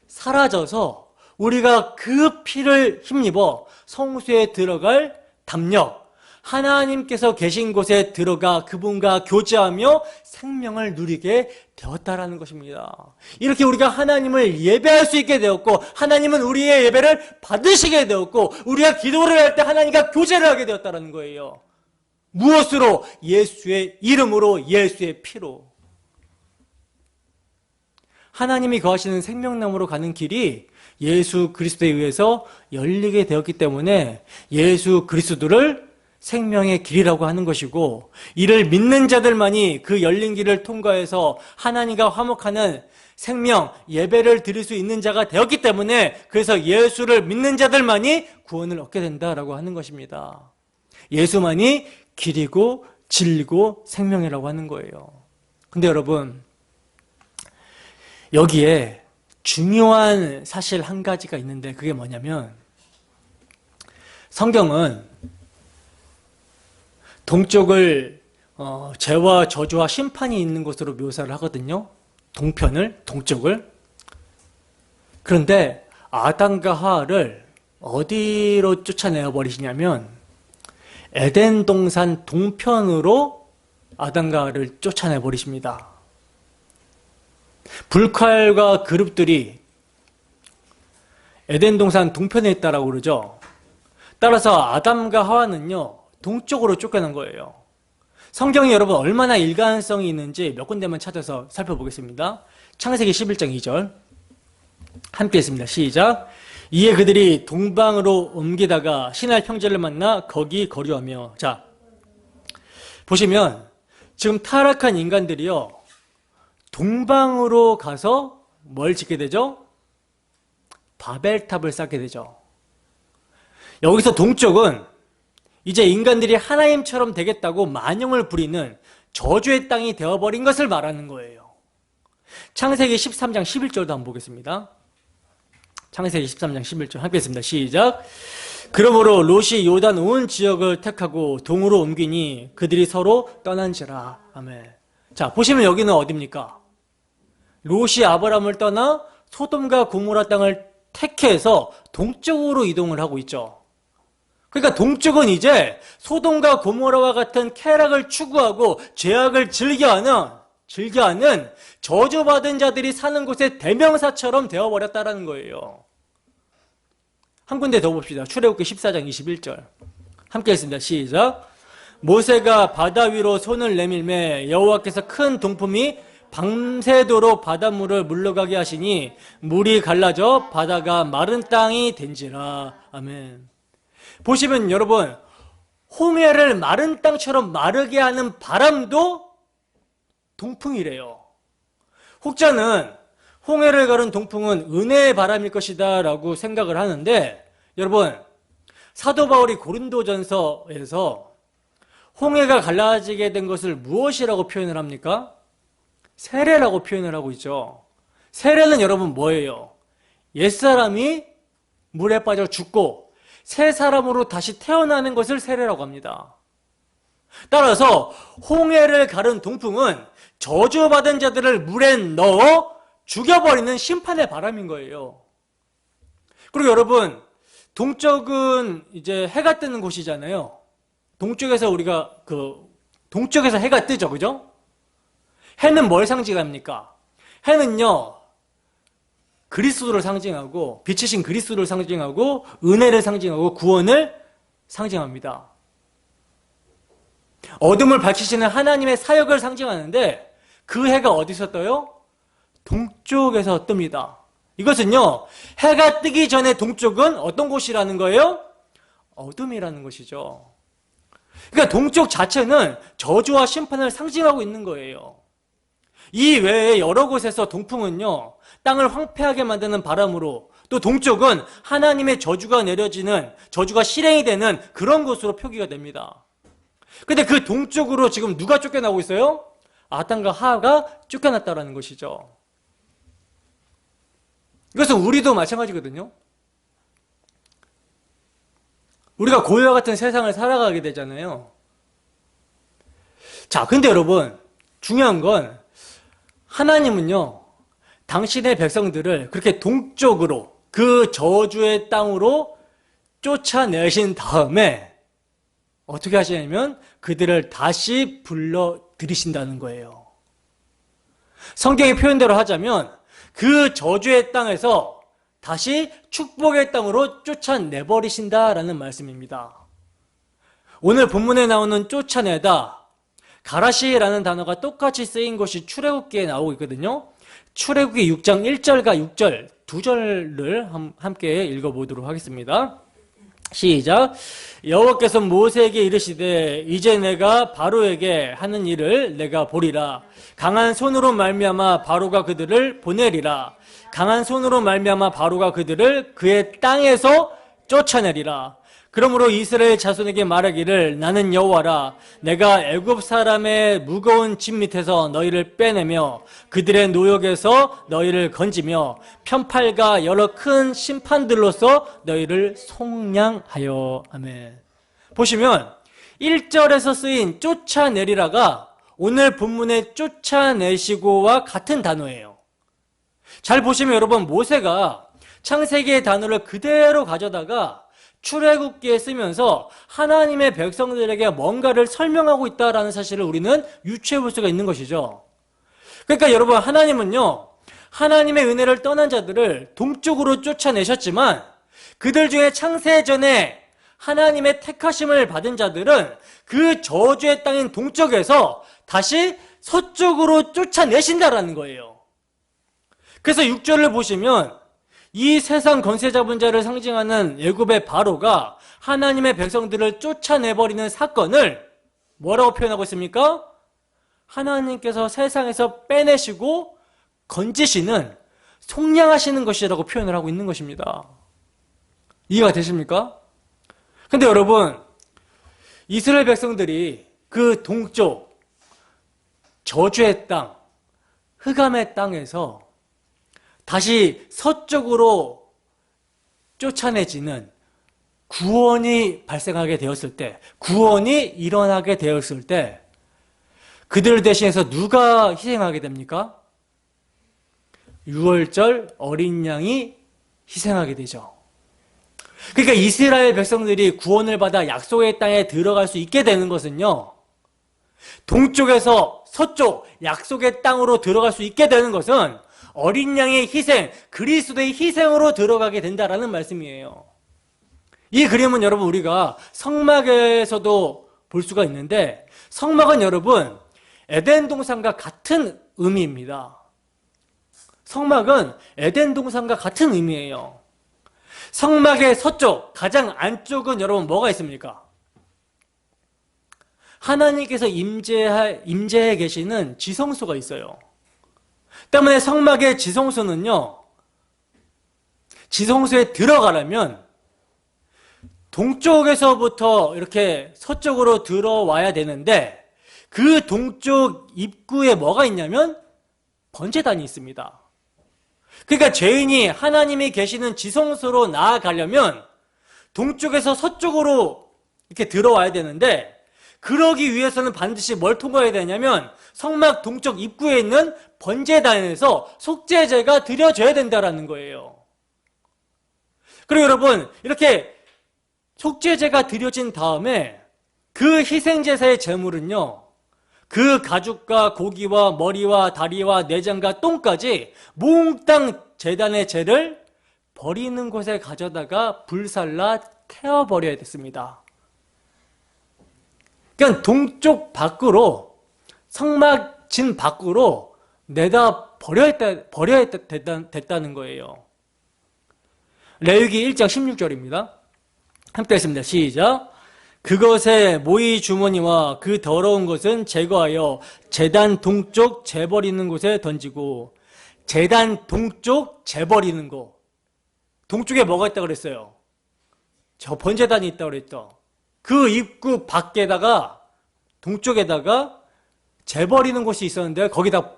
사라져서 우리가 그 피를 힘입어 성소에 들어갈 담력, 하나님께서 계신 곳에 들어가 그분과 교제하며 생명을 누리게 되었다라는 것입니다. 이렇게 우리가 하나님을 예배할 수 있게 되었고 하나님은 우리의 예배를 받으시게 되었고 우리가 기도를 할 때 하나님과 교제를 하게 되었다라는 거예요. 무엇으로? 예수의 이름으로, 예수의 피로. 하나님이 거하시는 생명나무로 가는 길이 예수 그리스도에 의해서 열리게 되었기 때문에 예수 그리스도를 생명의 길이라고 하는 것이고 이를 믿는 자들만이 그 열린 길을 통과해서 하나님과 화목하는 생명, 예배를 드릴 수 있는 자가 되었기 때문에 그래서 예수를 믿는 자들만이 구원을 얻게 된다라고 하는 것입니다. 예수만이 길이고 진리고 생명이라고 하는 거예요. 근데 여러분, 여기에 중요한 사실 한 가지가 있는데 그게 뭐냐면 성경은 동쪽을 죄와 저주와 심판이 있는 곳으로 묘사를 하거든요. 동편을, 동쪽을. 그런데 아담과 하와를 어디로 쫓아내어 버리시냐면 에덴 동산 동편으로 아담과 하와를 쫓아내 버리십니다. 불칼과 그룹들이 에덴 동산 동편에 있다라고 그러죠. 따라서 아담과 하와는요, 동쪽으로 쫓겨난 거예요. 성경이 여러분 얼마나 일관성이 있는지 몇 군데만 찾아서 살펴보겠습니다. 창세기 11장 2절 함께 했습니다. 시작. 이에 그들이 동방으로 옮기다가 신할 형제를 만나 거기 거류하며. 자, 보시면 지금 타락한 인간들이요, 동방으로 가서 뭘 짓게 되죠? 바벨탑을 쌓게 되죠. 여기서 동쪽은 이제 인간들이 하나님처럼 되겠다고 만영을 부리는 저주의 땅이 되어버린 것을 말하는 거예요. 창세기 13장 11절도 한번 보겠습니다. 창세기 13장 11절 함께 했습니다. 시작. 그러므로 롯이 요단 온 지역을 택하고 동으로 옮기니 그들이 서로 떠난지라. 아멘. 자, 보시면 여기는 어디입니까? 롯이 아브라함을 떠나 소돔과 고모라 땅을 택해서 동쪽으로 이동을 하고 있죠. 그러니까 동쪽은 이제 소돔과 고모라와 같은 쾌락을 추구하고 죄악을 즐겨하는 저주받은 자들이 사는 곳의 대명사처럼 되어버렸다는 거예요. 한 군데 더 봅시다. 출애굽기 14장 21절 함께 했습니다. 시작. 모세가 바다 위로 손을 내밀매 여호와께서 큰 동품이 밤새도록 바닷물을 물러가게 하시니 물이 갈라져 바다가 마른 땅이 된지라. 아멘. 보시면 여러분, 홍해를 마른 땅처럼 마르게 하는 바람도 동풍이래요. 혹자는 홍해를 가른 동풍은 은혜의 바람일 것이다 라고 생각을 하는데, 여러분, 사도 바울이 고린도전서에서 홍해가 갈라지게 된 것을 무엇이라고 표현을 합니까? 세례라고 표현을 하고 있죠. 세례는 여러분 뭐예요? 옛사람이 물에 빠져 죽고 새 사람으로 다시 태어나는 것을 세례라고 합니다. 따라서 홍해를 가른 동풍은 저주받은 자들을 물에 넣어 죽여버리는 심판의 바람인 거예요. 그리고 여러분, 동쪽은 이제 해가 뜨는 곳이잖아요. 동쪽에서 동쪽에서 해가 뜨죠, 그죠? 해는 뭘 상징합니까? 해는요, 그리스도를 상징하고, 빛이신 그리스도를 상징하고, 은혜를 상징하고, 구원을 상징합니다. 어둠을 밝히시는 하나님의 사역을 상징하는데, 그 해가 어디서 떠요? 동쪽에서 뜹니다. 이것은요, 해가 뜨기 전에 동쪽은 어떤 곳이라는 거예요? 어둠이라는 것이죠. 그러니까 동쪽 자체는 저주와 심판을 상징하고 있는 거예요. 이 외에 여러 곳에서 동풍은요, 땅을 황폐하게 만드는 바람으로, 또 동쪽은 하나님의 저주가 내려지는, 저주가 실행이 되는 그런 곳으로 표기가 됩니다. 근데 그 동쪽으로 지금 누가 쫓겨나고 있어요? 아담과 하와가 쫓겨났다라는 것이죠. 이것은 우리도 마찬가지거든요. 우리가 고요와 같은 세상을 살아가게 되잖아요. 자, 근데 여러분, 중요한 건 하나님은요, 당신의 백성들을 그렇게 동쪽으로, 그 저주의 땅으로 쫓아내신 다음에 어떻게 하시냐면 그들을 다시 불러들이신다는 거예요. 성경의 표현대로 하자면 그 저주의 땅에서 다시 축복의 땅으로 쫓아내버리신다라는 말씀입니다. 오늘 본문에 나오는 쫓아내다, 가라시라는 단어가 똑같이 쓰인 것이 출애굽기에 나오고 있거든요. 출애굽기 6장 1절과 6절 두 절을 함께 읽어보도록 하겠습니다. 시작. 여호와께서 모세에게 이르시되 이제 내가 바로에게 하는 일을 내가 보리라. 강한 손으로 말미암아 바로가 그들을 보내리라. 강한 손으로 말미암아 바로가 그들을 그의 땅에서 쫓아내리라. 그러므로 이스라엘 자손에게 말하기를 나는 여호와라. 내가 애굽 사람의 무거운 짐 밑에서 너희를 빼내며 그들의 노역에서 너희를 건지며 편팔과 여러 큰 심판들로서 너희를 속량하여. 아멘. 보시면 1절에서 쓰인 쫓아내리라가 오늘 본문의 쫓아내시고와 같은 단어예요. 잘 보시면 여러분, 모세가 창세기의 단어를 그대로 가져다가 출애굽기에 쓰면서 하나님의 백성들에게 뭔가를 설명하고 있다는 사실을 우리는 유추해 볼 수가 있는 것이죠. 그러니까 여러분, 하나님은요, 하나님의 은혜를 떠난 자들을 동쪽으로 쫓아내셨지만 그들 중에 창세전에 하나님의 택하심을 받은 자들은 그 저주의 땅인 동쪽에서 다시 서쪽으로 쫓아내신다라는 거예요. 그래서 6절을 보시면 이 세상 권세 잡은 자를 상징하는 애굽의 바로가 하나님의 백성들을 쫓아내버리는 사건을 뭐라고 표현하고 있습니까? 하나님께서 세상에서 빼내시고 건지시는, 속량하시는 것이라고 표현을 하고 있는 것입니다. 이해가 되십니까? 근데 여러분, 이스라엘 백성들이 그 동쪽 저주의 땅, 흑암의 땅에서 다시 서쪽으로 쫓아내지는 구원이 발생하게 되었을 때, 구원이 일어나게 되었을 때 그들 대신해서 누가 희생하게 됩니까? 유월절 어린 양이 희생하게 되죠. 그러니까 이스라엘 백성들이 구원을 받아 약속의 땅에 들어갈 수 있게 되는 것은요, 동쪽에서 서쪽 약속의 땅으로 들어갈 수 있게 되는 것은 어린 양의 희생, 그리스도의 희생으로 들어가게 된다라는 말씀이에요. 이 그림은 여러분 우리가 성막에서도 볼 수가 있는데, 성막은 여러분 에덴 동산과 같은 의미입니다. 성막은 에덴 동산과 같은 의미예요. 성막의 서쪽, 가장 안쪽은 여러분 뭐가 있습니까? 하나님께서 임재해 계시는 지성소가 있어요. 때문에 성막의 지성소는요, 지성소에 들어가려면 동쪽에서부터 이렇게 서쪽으로 들어와야 되는데, 그 동쪽 입구에 뭐가 있냐면 번제단이 있습니다. 그러니까 죄인이 하나님이 계시는 지성소로 나아가려면 동쪽에서 서쪽으로 이렇게 들어와야 되는데, 그러기 위해서는 반드시 뭘 통과해야 되냐면 성막 동쪽 입구에 있는 번제단에서 속죄제가 드려져야 된다라는 거예요. 그리고 여러분, 이렇게 속죄제가 드려진 다음에 그 희생제사의 제물은요, 그 가죽과 고기와 머리와 다리와 내장과 똥까지 몽땅 제단의 죄를 버리는 곳에 가져다가 불살라 태워버려야 됐습니다. 그러니까 동쪽 밖으로, 성막 진 밖으로 내다 버려야 됐다는 거예요. 레위기 1장 16절입니다. 함께 했습니다. 시작. 그것의 모이 주머니와 그 더러운 것은 제거하여 제단 동쪽 재버리는 곳에 던지고. 제단 동쪽 재버리는 곳. 동쪽에 뭐가 있다고 그랬어요? 저 번제단이 있다고 그랬죠. 그 입구 밖에다가, 동쪽에다가 재버리는 곳이 있었는데 거기다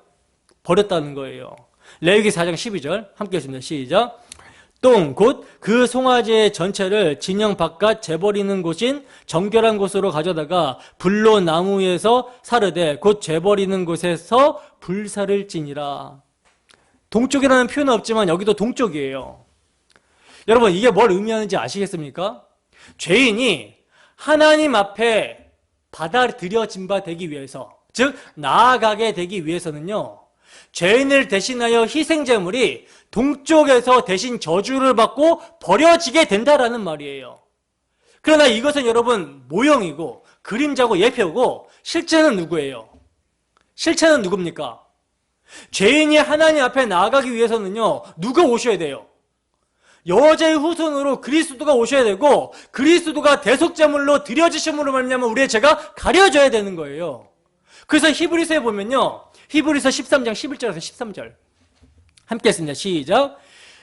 버렸다는 거예요. 레위기 4장 12절 함께 했습니다. 시작. 똥 곧 그 송아지의 전체를 진영 바깥 재버리는 곳인 정결한 곳으로 가져다가 불로 나무에서 사르되 곧 재버리는 곳에서 불사를 지니라. 동쪽이라는 표현은 없지만 여기도 동쪽이에요. 여러분, 이게 뭘 의미하는지 아시겠습니까? 죄인이 하나님 앞에 받아들여진 바 되기 위해서, 즉 나아가게 되기 위해서는요, 죄인을 대신하여 희생제물이 동쪽에서 대신 저주를 받고 버려지게 된다라는 말이에요. 그러나 이것은 여러분 모형이고 그림자고 예표고, 실체는 누구예요? 실체는 누굽니까? 죄인이 하나님 앞에 나아가기 위해서는요, 누가 오셔야 돼요? 여자의 후손으로 그리스도가 오셔야 되고, 그리스도가 대속제물로 드려지심으로 말미암아 우리의 죄가 가려져야 되는 거예요. 그래서 히브리서에 보면요, 히브리서 13장 11절에서 13절 함께 했습니다. 시작.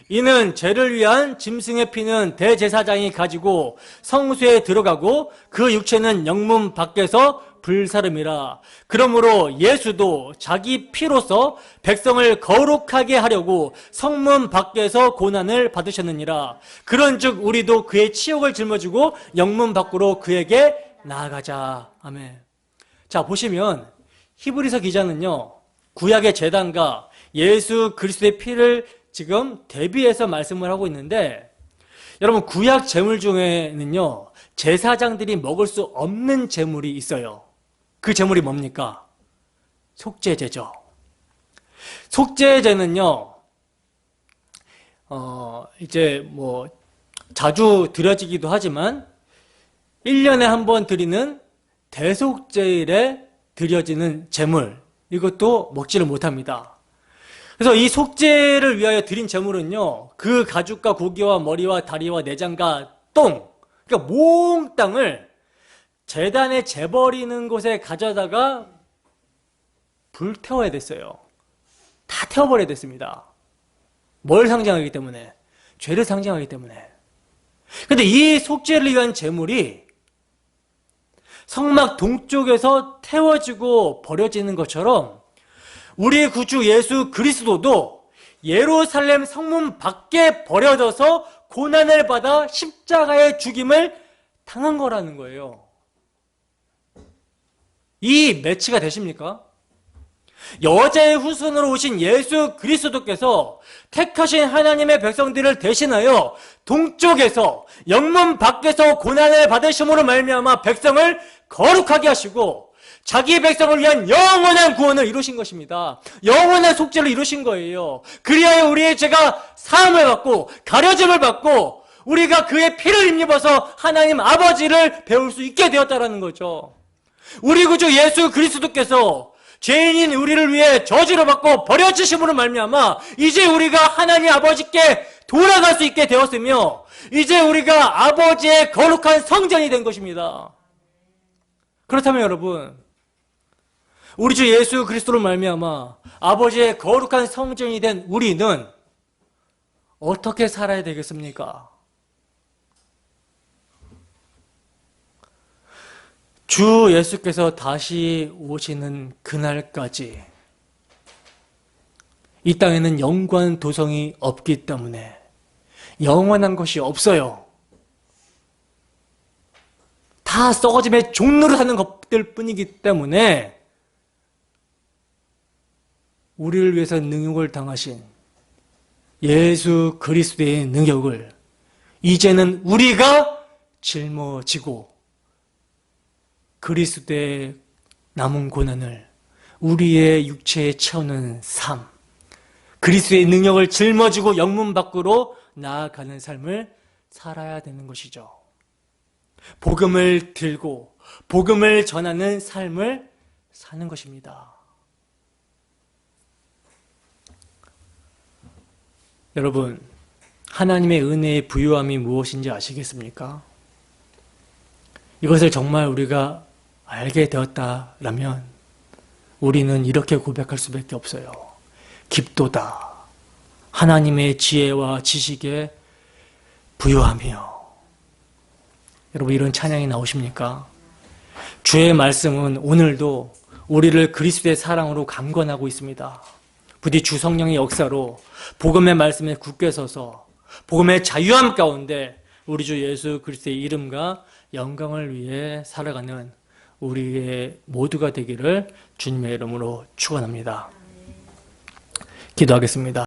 이는 죄를 위한 짐승의 피는 대제사장이 가지고 성소에 들어가고 그 육체는 영문 밖에서 불사름이라. 그러므로 예수도 자기 피로서 백성을 거룩하게 하려고 성문 밖에서 고난을 받으셨느니라. 그런즉 우리도 그의 치욕을 짊어지고 영문 밖으로 그에게 나아가자. 아멘. 자, 보시면 히브리서 기자는요, 구약의 제단과 예수 그리스도의 피를 지금 대비해서 말씀을 하고 있는데, 여러분 구약 제물 중에는요, 제사장들이 먹을 수 없는 제물이 있어요. 그 제물이 뭡니까? 속죄제죠. 속죄제는요, 이제 뭐 자주 드려지기도 하지만 1년에 한 번 드리는 대속제일에 드려지는 제물, 이것도 먹지를 못합니다. 그래서 이 속죄를 위하여 드린 제물은요, 그 가죽과 고기와 머리와 다리와 내장과 똥, 그러니까 몽땅을 제단에 재버리는 곳에 가져다가 불태워야 됐어요. 다 태워버려야 됐습니다. 뭘 상징하기 때문에? 죄를 상징하기 때문에. 근데 이 속죄를 위한 제물이 성막 동쪽에서 태워지고 버려지는 것처럼 우리의 구주 예수 그리스도도 예루살렘 성문 밖에 버려져서 고난을 받아 십자가의 죽임을 당한 거라는 거예요. 이 매치가 되십니까? 여자의 후손으로 오신 예수 그리스도께서 택하신 하나님의 백성들을 대신하여 동쪽에서 영문 밖에서 고난을 받으심으로 말미암아 백성을 거룩하게 하시고 자기 백성을 위한 영원한 구원을 이루신 것입니다. 영원한 속죄를 이루신 거예요. 그리하여 우리의 죄가 사함을 받고 가려짐을 받고 우리가 그의 피를 힘입어서 하나님 아버지를 배울 수 있게 되었다라는 거죠. 우리 구주 예수 그리스도께서 죄인인 우리를 위해 저주를 받고 버려지심으로 말미암아 이제 우리가 하나님 아버지께 돌아갈 수 있게 되었으며 이제 우리가 아버지의 거룩한 성전이 된 것입니다. 그렇다면 여러분, 우리 주 예수 그리스도로 말미암아 아버지의 거룩한 성전이 된 우리는 어떻게 살아야 되겠습니까? 주 예수께서 다시 오시는 그날까지 이 땅에는 영원 도성이 없기 때문에 영원한 것이 없어요. 다 썩어짐의 종로를 하는 것들 뿐이기 때문에 우리를 위해서 능욕을 당하신 예수 그리스도의 능력을 이제는 우리가 짊어지고 그리스도의 남은 고난을 우리의 육체에 채우는 삶, 그리스도의 능력을 짊어지고 영문 밖으로 나아가는 삶을 살아야 되는 것이죠. 복음을 들고 복음을 전하는 삶을 사는 것입니다. 여러분, 하나님의 은혜의 부유함이 무엇인지 아시겠습니까? 이것을 정말 우리가 알게 되었다라면 우리는 이렇게 고백할 수밖에 없어요. 깊도다. 하나님의 지혜와 지식에 부유하며. 여러분, 이런 찬양이 나오십니까? 주의 말씀은 오늘도 우리를 그리스도의 사랑으로 강권하고 있습니다. 부디 주 성령의 역사로 복음의 말씀에 굳게 서서 복음의 자유함 가운데 우리 주 예수 그리스도의 이름과 영광을 위해 살아가는 우리의 모두가 되기를 주님의 이름으로 축원합니다. 기도하겠습니다.